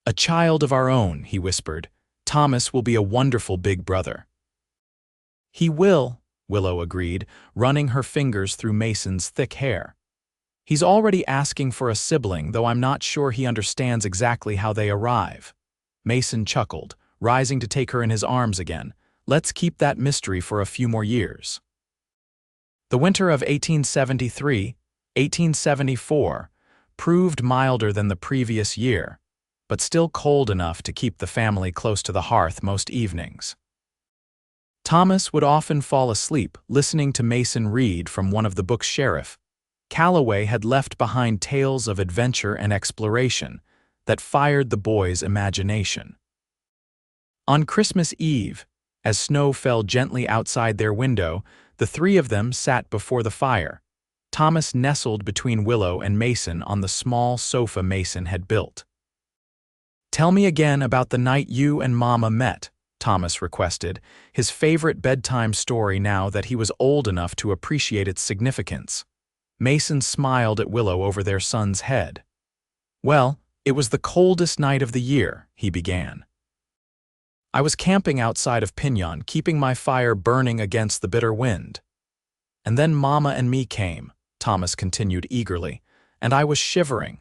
"A child of our own," he whispered. "Thomas will be a wonderful big brother." "He will," Willow agreed, running her fingers through Mason's thick hair. "He's already asking for a sibling, though I'm not sure he understands exactly how they arrive." Mason chuckled, rising to take her in his arms again. "Let's keep that mystery for a few more years." The winter of 1874 proved milder than the previous year, but still cold enough to keep the family close to the hearth most evenings. Thomas would often fall asleep listening to Mason read from one of the books Sheriff Calloway had left behind, tales of adventure and exploration that fired the boy's imagination. On Christmas Eve, as snow fell gently outside their window, the three of them sat before the fire, Thomas nestled between Willow and Mason on the small sofa Mason had built. "Tell me again about the night you and Mama met," Thomas requested, his favorite bedtime story now that he was old enough to appreciate its significance. Mason smiled at Willow over their son's head. "Well, it was the coldest night of the year," he began. "I was camping outside of Piñon, keeping my fire burning against the bitter wind. And then Mama and me came," Thomas continued eagerly, "and I was shivering."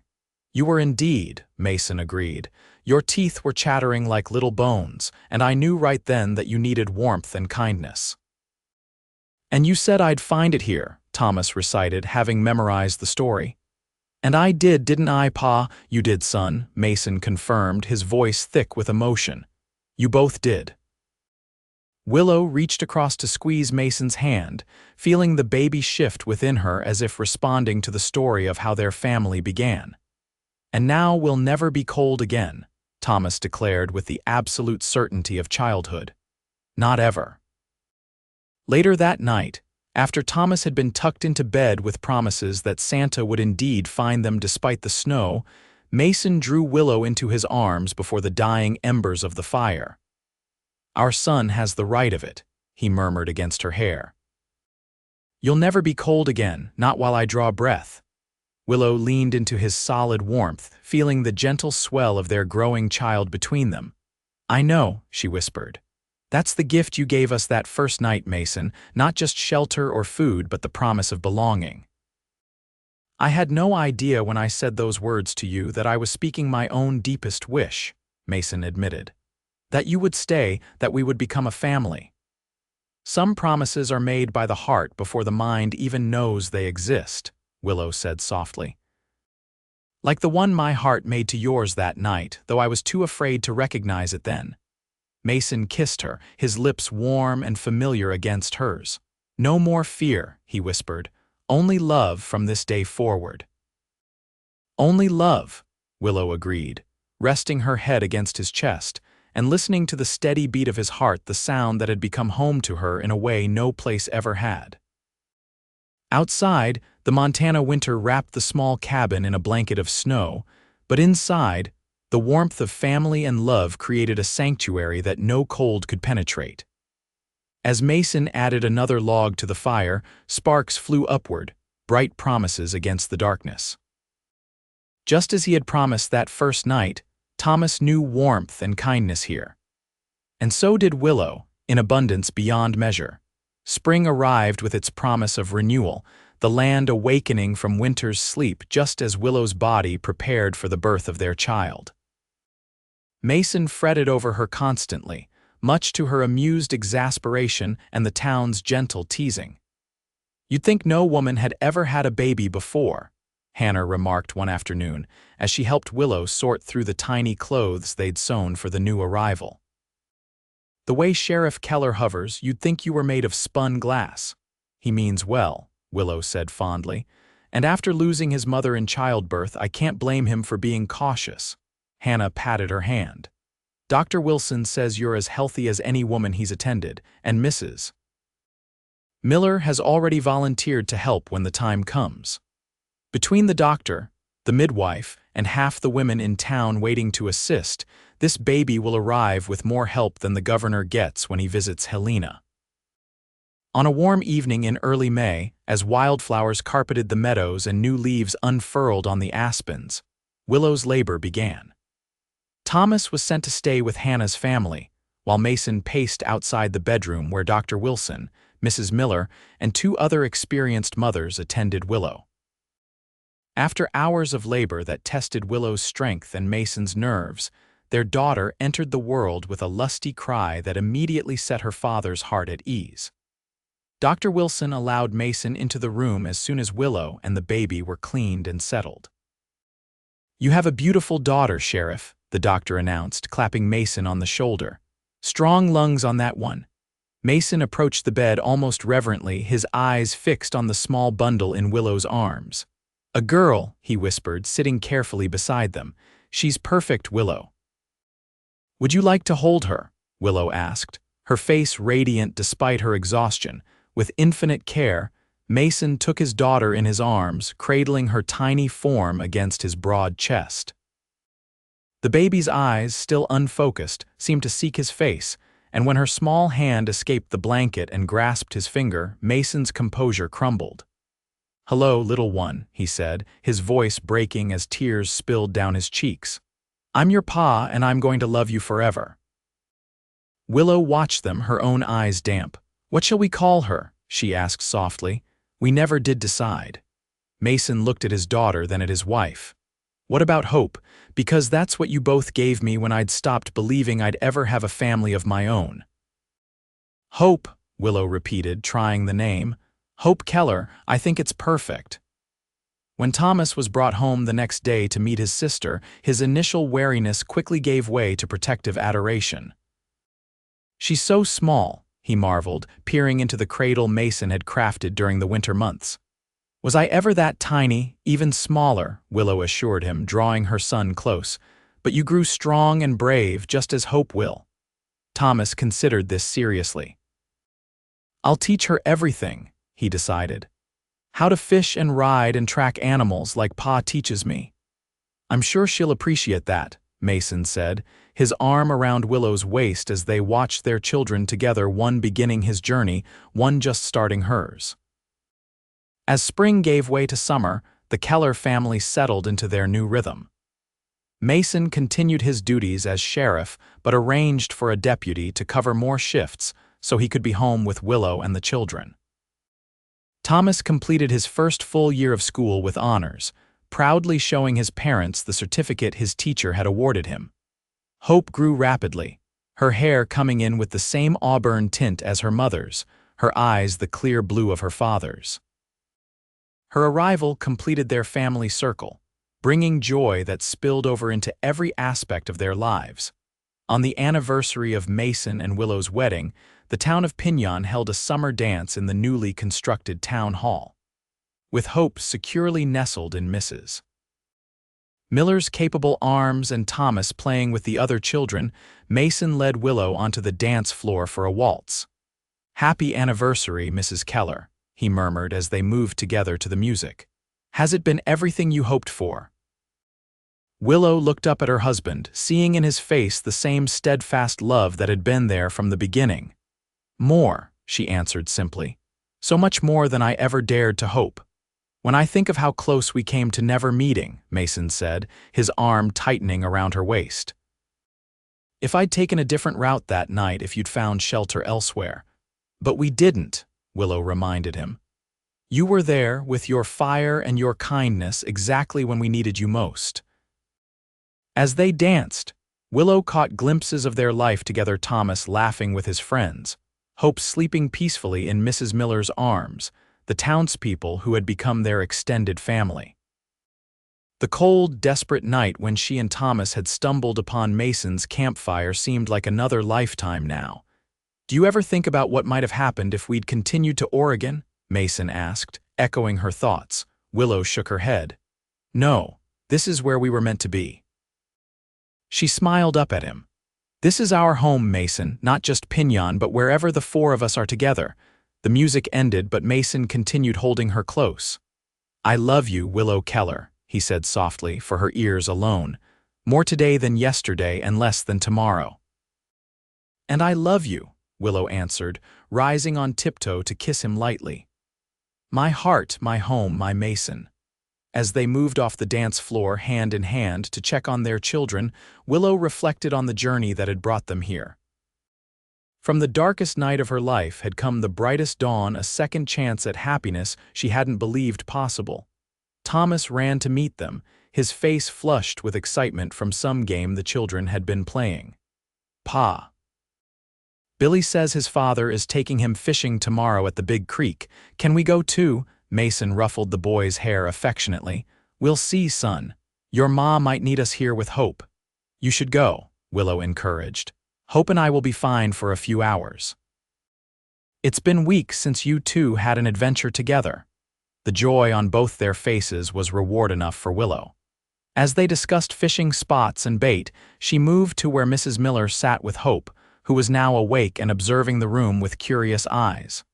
"You were indeed," Mason agreed. "Your teeth were chattering like little bones, and I knew right then that you needed warmth and kindness." "And you said I'd find it here," Thomas recited, having memorized the story. "And I did, didn't I, Pa?" "You did, son," Mason confirmed, his voice thick with emotion. "You both did." Willow reached across to squeeze Mason's hand, feeling the baby shift within her as if responding to the story of how their family began. "And now we'll never be cold again," Thomas declared with the absolute certainty of childhood. "Not ever." Later that night, after Thomas had been tucked into bed with promises that Santa would indeed find them despite the snow, Mason drew Willow into his arms before the dying embers of the fire. "Our son has the right of it," he murmured against her hair. "You'll never be cold again, not while I draw breath." Willow leaned into his solid warmth, feeling the gentle swell of their growing child between them. "I know," she whispered. "That's the gift you gave us that first night, Mason, not just shelter or food, but the promise of belonging." "I had no idea when I said those words to you that I was speaking my own deepest wish," Mason admitted. "That you would stay, that we would become a family. Some promises are made by the heart before the mind even knows they exist," Willow said softly. "Like the one my heart made to yours that night, though I was too afraid to recognize it then." Mason kissed her, his lips warm and familiar against hers. "No more fear," he whispered. "Only love from this day forward." "Only love," Willow agreed, resting her head against his chest and listening to the steady beat of his heart, the sound that had become home to her in a way no place ever had. Outside, the Montana winter wrapped the small cabin in a blanket of snow, but inside, the warmth of family and love created a sanctuary that no cold could penetrate. As Mason added another log to the fire, sparks flew upward, bright promises against the darkness. Just as he had promised that first night, Thomas knew warmth and kindness here. And so did Willow, in abundance beyond measure. Spring arrived with its promise of renewal, the land awakening from winter's sleep just as Willow's body prepared for the birth of their child. Mason fretted over her constantly, much to her amused exasperation and the town's gentle teasing. "You'd think no woman had ever had a baby before," Hannah remarked one afternoon as she helped Willow sort through the tiny clothes they'd sewn for the new arrival. "The way Sheriff Keller hovers, you'd think you were made of spun glass." "He means well," Willow said fondly, "and after losing his mother in childbirth, I can't blame him for being cautious." Hannah patted her hand. "Dr. Wilson says you're as healthy as any woman he's attended, and Mrs. Miller has already volunteered to help when the time comes. Between the doctor, the midwife, and half the women in town waiting to assist, this baby will arrive with more help than the governor gets when he visits Helena." On a warm evening in early May, as wildflowers carpeted the meadows and new leaves unfurled on the aspens, Willow's labor began. Thomas was sent to stay with Hannah's family, while Mason paced outside the bedroom where Dr. Wilson, Mrs. Miller, and two other experienced mothers attended Willow. After hours of labor that tested Willow's strength and Mason's nerves, their daughter entered the world with a lusty cry that immediately set her father's heart at ease. Dr. Wilson allowed Mason into the room as soon as Willow and the baby were cleaned and settled. "You have a beautiful daughter, Sheriff," the doctor announced, clapping Mason on the shoulder. "Strong lungs on that one." Mason approached the bed almost reverently, his eyes fixed on the small bundle in Willow's arms. "A girl," he whispered, sitting carefully beside them. "She's perfect, Willow." "Would you like to hold her?" Willow asked, her face radiant despite her exhaustion. With infinite care, Mason took his daughter in his arms, cradling her tiny form against his broad chest. The baby's eyes, still unfocused, seemed to seek his face, and when her small hand escaped the blanket and grasped his finger, Mason's composure crumbled. "Hello, little one," he said, his voice breaking as tears spilled down his cheeks. "I'm your pa, and I'm going to love you forever." Willow watched them, her own eyes damp. "What shall we call her?" she asked softly. "We never did decide." Mason looked at his daughter, then at his wife. "What about Hope? Because that's what you both gave me when I'd stopped believing I'd ever have a family of my own." "Hope," Willow repeated, trying the name. "Hope Keller, I think it's perfect." When Thomas was brought home the next day to meet his sister, his initial wariness quickly gave way to protective adoration. "She's so small," he marveled, peering into the cradle Mason had crafted during the winter months. "Was I ever that tiny, even smaller?" Willow assured him, drawing her son close. "But you grew strong and brave, just as Hope will." Thomas considered this seriously. "I'll teach her everything," he decided. "How to fish and ride and track animals like Pa teaches me." "I'm sure she'll appreciate that," Mason said, his arm around Willow's waist as they watched their children together, one beginning his journey, one just starting hers. As spring gave way to summer, the Keller family settled into their new rhythm. Mason continued his duties as sheriff, but arranged for a deputy to cover more shifts so he could be home with Willow and the children. Thomas completed his first full year of school with honors, proudly showing his parents the certificate his teacher had awarded him. Hope grew rapidly, her hair coming in with the same auburn tint as her mother's, her eyes the clear blue of her father's. Her arrival completed their family circle, bringing joy that spilled over into every aspect of their lives. On the anniversary of Mason and Willow's wedding, the town of Piñon held a summer dance in the newly constructed town hall, with Hope securely nestled in Mrs. Miller's capable arms and Thomas playing with the other children. Mason led Willow onto the dance floor for a waltz. "Happy anniversary, Mrs. Keller," he murmured as they moved together to the music. "Has it been everything you hoped for?" Willow looked up at her husband, seeing in his face the same steadfast love that had been there from the beginning. "More," she answered simply. "So much more than I ever dared to hope. When I think of how close we came to never meeting," Mason said, his arm tightening around her waist. "If I'd taken a different route that night, if you'd found shelter elsewhere. But we didn't," Willow reminded him. "You were there with your fire and your kindness exactly when we needed you most." As they danced, Willow caught glimpses of their life together, Thomas laughing with his friends, Hope sleeping peacefully in Mrs. Miller's arms, the townspeople who had become their extended family. The cold, desperate night when she and Thomas had stumbled upon Mason's campfire seemed like another lifetime now. "Do you ever think about what might have happened if we'd continued to Oregon?" Mason asked, echoing her thoughts. Willow shook her head. "No, this is where we were meant to be." She smiled up at him. "This is our home, Mason, not just Piñon, but wherever the four of us are together." The music ended, but Mason continued holding her close. "I love you, Willow Keller," he said softly, for her ears alone. "More today than yesterday and less than tomorrow." "And I love you," Willow answered, rising on tiptoe to kiss him lightly. "My heart, my home, my Mason." As they moved off the dance floor hand in hand to check on their children, Willow reflected on the journey that had brought them here. From the darkest night of her life had come the brightest dawn, a second chance at happiness she hadn't believed possible. Thomas ran to meet them, his face flushed with excitement from some game the children had been playing. "Pa. Billy says his father is taking him fishing tomorrow at the big creek. Can we go too?" Mason ruffled the boy's hair affectionately. "We'll see, son. Your ma might need us here with Hope." "You should go," Willow encouraged. "Hope and I will be fine for a few hours." "It's been weeks since you two had an adventure together." The joy on both their faces was reward enough for Willow. As they discussed fishing spots and bait, she moved to where Mrs. Miller sat with Hope, who was now awake and observing the room with curious eyes.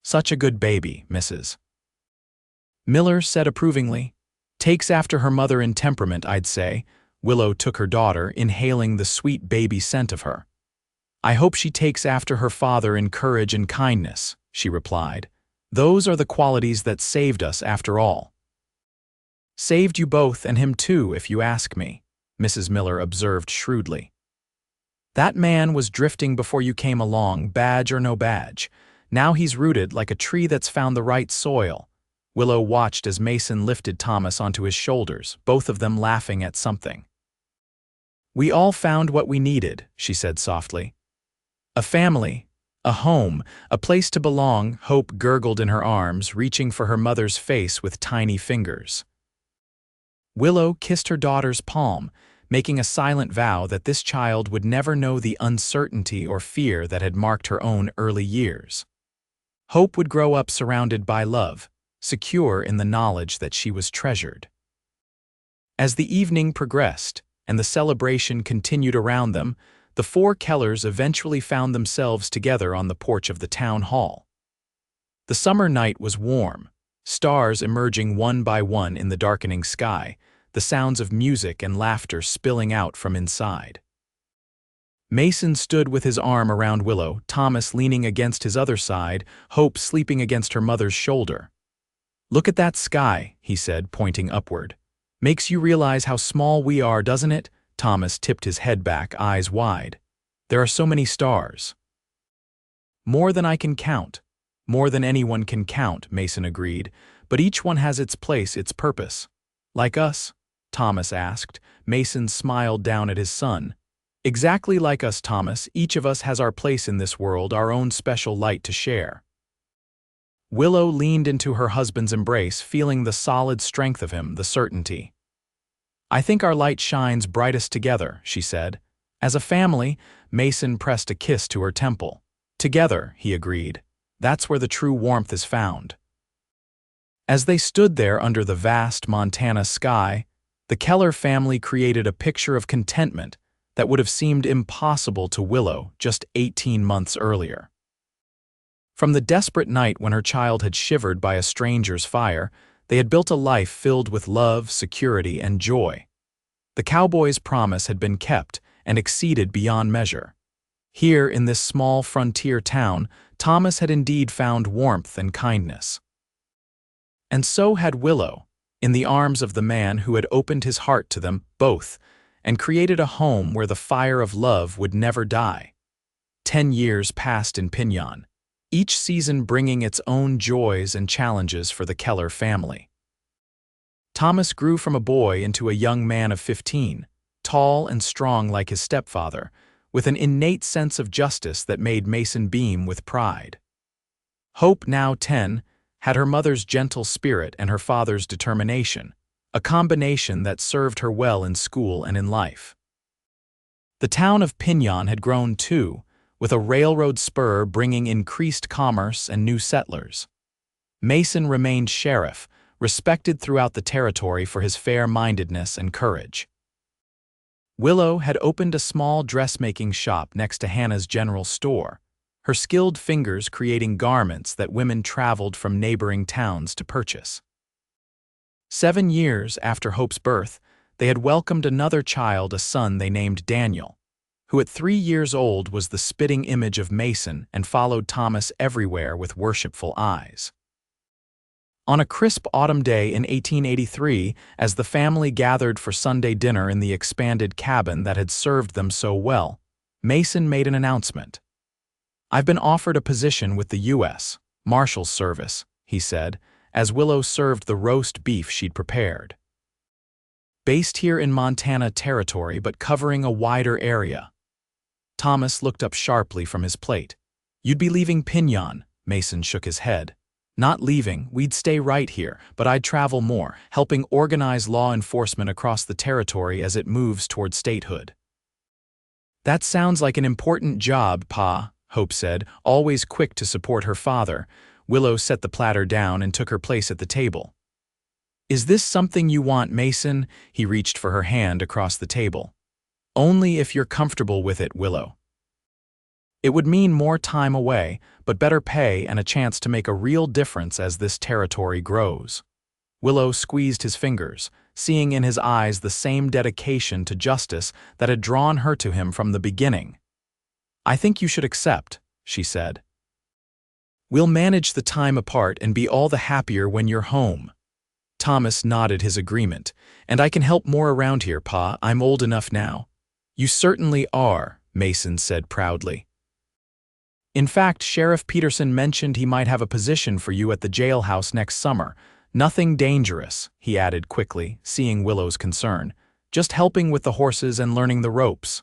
"Such a good baby, Mrs. Miller said approvingly. "Takes after her mother in temperament, I'd say. Willow took her daughter, inhaling the sweet baby scent of her. "I hope she takes after her father in courage and kindness," she replied. "Those are the qualities that saved us after all." "Saved you both and him too, if you ask me," Mrs. Miller observed shrewdly. "That man was drifting before you came along, badge or no badge. Now he's rooted like a tree that's found the right soil." Willow watched as Mason lifted Thomas onto his shoulders, both of them laughing at something. "We all found what we needed," she said softly. "A family, a home, a place to belong," Hope gurgled in her arms, reaching for her mother's face with tiny fingers. Willow kissed her daughter's palm, making a silent vow that this child would never know the uncertainty or fear that had marked her own early years. Hope would grow up surrounded by love, secure in the knowledge that she was treasured. As the evening progressed and the celebration continued around them, the four Kellers eventually found themselves together on the porch of the town hall. The summer night was warm, stars emerging one by one in the darkening sky, the sounds of music and laughter spilling out from inside. Mason stood with his arm around Willow, Thomas leaning against his other side, Hope sleeping against her mother's shoulder. "Look at that sky," he said, pointing upward. "Makes you realize how small we are, doesn't it?" Thomas tipped his head back, eyes wide. "There are so many stars." "More than I can count. More than anyone can count," Mason agreed, "but each one has its place, its purpose." "Like us?" Thomas asked. Mason smiled down at his son. "Exactly like us, Thomas. Each of us has our place in this world, our own special light to share." Willow leaned into her husband's embrace, feeling the solid strength of him, the certainty. "I think our light shines brightest together," she said. As a family, Mason pressed a kiss to her temple. "Together," he agreed. "That's where the true warmth is found." As they stood there under the vast Montana sky, the Keller family created a picture of contentment that would have seemed impossible to Willow just 18 months earlier. From the desperate night when her child had shivered by a stranger's fire, they had built a life filled with love, security, and joy. The cowboy's promise had been kept and exceeded beyond measure. Here, in this small frontier town, Thomas had indeed found warmth and kindness. And so had Willow, in the arms of the man who had opened his heart to them both and created a home where the fire of love would never die. 10 years passed in Piñon, each season bringing its own joys and challenges for the Keller family. Thomas grew from a boy into a young man of 15, tall and strong like his stepfather, with an innate sense of justice that made Mason beam with pride. Hope, now 10, had her mother's gentle spirit and her father's determination, a combination that served her well in school and in life. The town of Piñon had grown too, with a railroad spur bringing increased commerce and new settlers. Mason remained sheriff, respected throughout the territory for his fair-mindedness and courage. Willow had opened a small dressmaking shop next to Hannah's general store, her skilled fingers creating garments that women traveled from neighboring towns to purchase. 7 years after Hope's birth, they had welcomed another child, a son they named Daniel, who at 3 years old was the spitting image of Mason and followed Thomas everywhere with worshipful eyes. On a crisp autumn day in 1883, as the family gathered for Sunday dinner in the expanded cabin that had served them so well, Mason made an announcement. "I've been offered a position with the U.S. Marshal's Service," he said, as Willow served the roast beef she'd prepared. "Based here in Montana Territory but covering a wider area." Thomas looked up sharply from his plate. "You'd be leaving Piñon," Mason shook his head. "Not leaving, we'd stay right here, but I'd travel more, helping organize law enforcement across the territory as it moves toward statehood." "That sounds like an important job, Pa," Hope said, always quick to support her father. Willow set the platter down and took her place at the table. "Is this something you want, Mason?" He reached for her hand across the table. "Only if you're comfortable with it, Willow." "It would mean more time away, but better pay and a chance to make a real difference as this territory grows." Willow squeezed his fingers. seeing in his eyes the same dedication to justice that had drawn her to him from the beginning. "I think you should accept," she said. "We'll manage the time apart and be all the happier when you're home." Thomas nodded his agreement. "And I can help more around here, Pa. I'm old enough now." "You certainly are," Mason said proudly. "In fact, Sheriff Peterson mentioned he might have a position for you at the jailhouse next summer. Nothing dangerous," he added quickly, seeing Willow's concern. "Just helping with the horses and learning the ropes."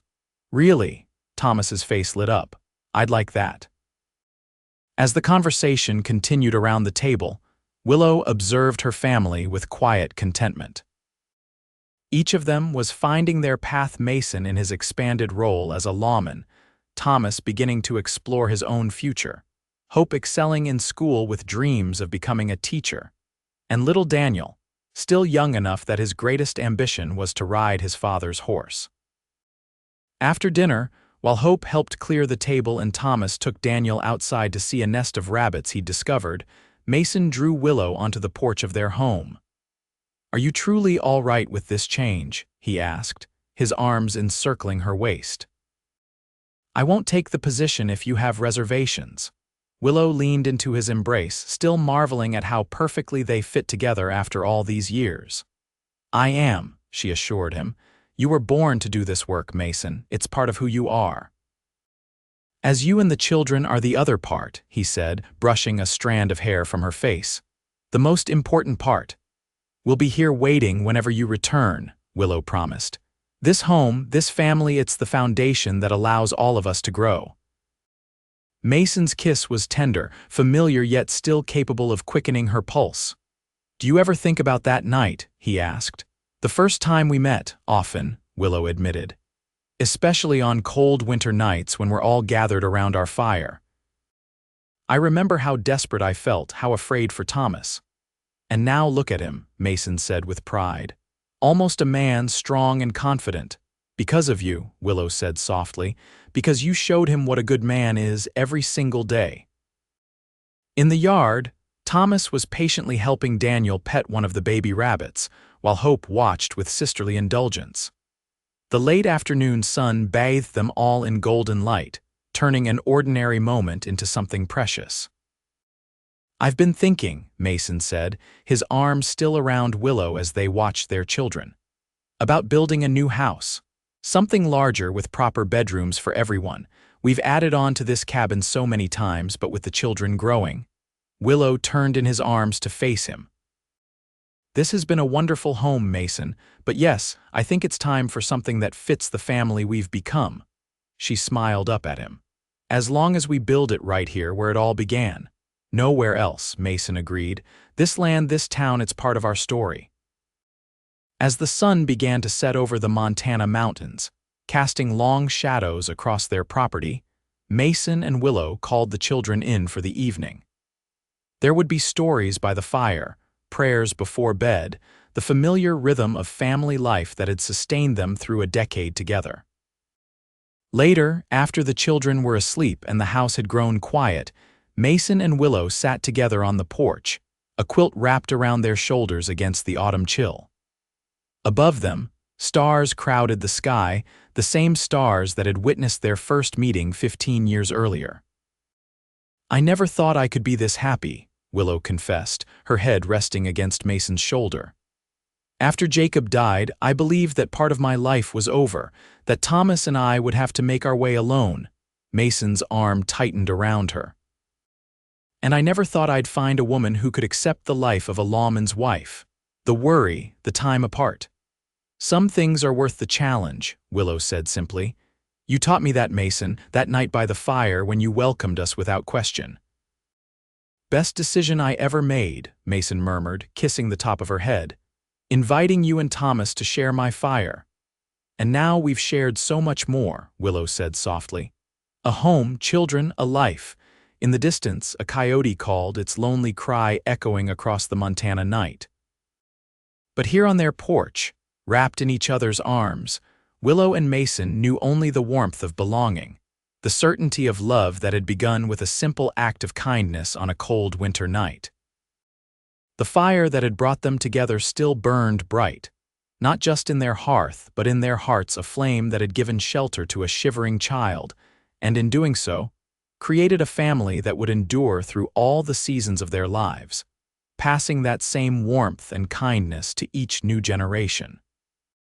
"Really?" Thomas's face lit up. "I'd like that." As the conversation continued around the table, Willow observed her family with quiet contentment. Each of them was finding their path. Mason in his expanded role as a lawman, Thomas beginning to explore his own future, Hope excelling in school with dreams of becoming a teacher, and little Daniel, still young enough that his greatest ambition was to ride his father's horse. After dinner, while Hope helped clear the table and Thomas took Daniel outside to see a nest of rabbits he'd discovered, Mason drew Willow onto the porch of their home. "Are you truly all right with this change?" he asked, his arms encircling her waist. "I won't take the position if you have reservations." Willow leaned into his embrace, still marveling at how perfectly they fit together after all these years. "I am," she assured him. "You were born to do this work, Mason. It's part of who you are." "As you and the children are the other part," he said, brushing a strand of hair from her face. "The most important part. We'll be here waiting whenever you return," Willow promised. "This home, this family, it's the foundation that allows all of us to grow." Mason's kiss was tender, familiar yet still capable of quickening her pulse. "Do you ever think about that night?" he asked. "The first time we met, often," Willow admitted. "Especially on cold winter nights when we're all gathered around our fire. I remember how desperate I felt, how afraid for Thomas. And now look at him," Mason said with pride. "Almost a man, strong and confident. Because of you," Willow said softly, "because you showed him what a good man is every single day." In the yard, Thomas was patiently helping Daniel pet one of the baby rabbits, while Hope watched with sisterly indulgence. The late afternoon sun bathed them all in golden light, turning an ordinary moment into something precious. "I've been thinking," Mason said, his arms still around Willow as they watched their children, "about building a new house. Something larger with proper bedrooms for everyone. We've added on to this cabin so many times, but with the children growing." Willow turned in his arms to face him. "This has been a wonderful home, Mason, but yes, I think it's time for something that fits the family we've become." She smiled up at him. "As long as we build it right here where it all began." "Nowhere else," Mason agreed. "This land, this town, it's part of our story." As the sun began to set over the Montana mountains, casting long shadows across their property, Mason and Willow called the children in for the evening. There would be stories by the fire, prayers before bed, the familiar rhythm of family life that had sustained them through a decade together. Later, after the children were asleep and the house had grown quiet, Mason and Willow sat together on the porch, a quilt wrapped around their shoulders against the autumn chill. Above them, stars crowded the sky, the same stars that had witnessed their first meeting 15 years earlier. "I never thought I could be this happy," Willow confessed, her head resting against Mason's shoulder. "After Jacob died, I believed that part of my life was over, that Thomas and I would have to make our way alone." Mason's arm tightened around her. "And I never thought I'd find a woman who could accept the life of a lawman's wife. The worry, the time apart. Some things are worth the challenge," Willow said simply. "You taught me that, Mason, that night by the fire when you welcomed us without question." "Best decision I ever made," Mason murmured, kissing the top of her head. "Inviting you and Thomas to share my fire. And now we've shared so much more," Willow said softly. "A home, children, a life." In the distance, a coyote called, its lonely cry echoing across the Montana night. But here on their porch, wrapped in each other's arms, Willow and Mason knew only the warmth of belonging, the certainty of love that had begun with a simple act of kindness on a cold winter night. The fire that had brought them together still burned bright, not just in their hearth, but in their hearts a flame that had given shelter to a shivering child, and in doing so, created a family that would endure through all the seasons of their lives, passing that same warmth and kindness to each new generation.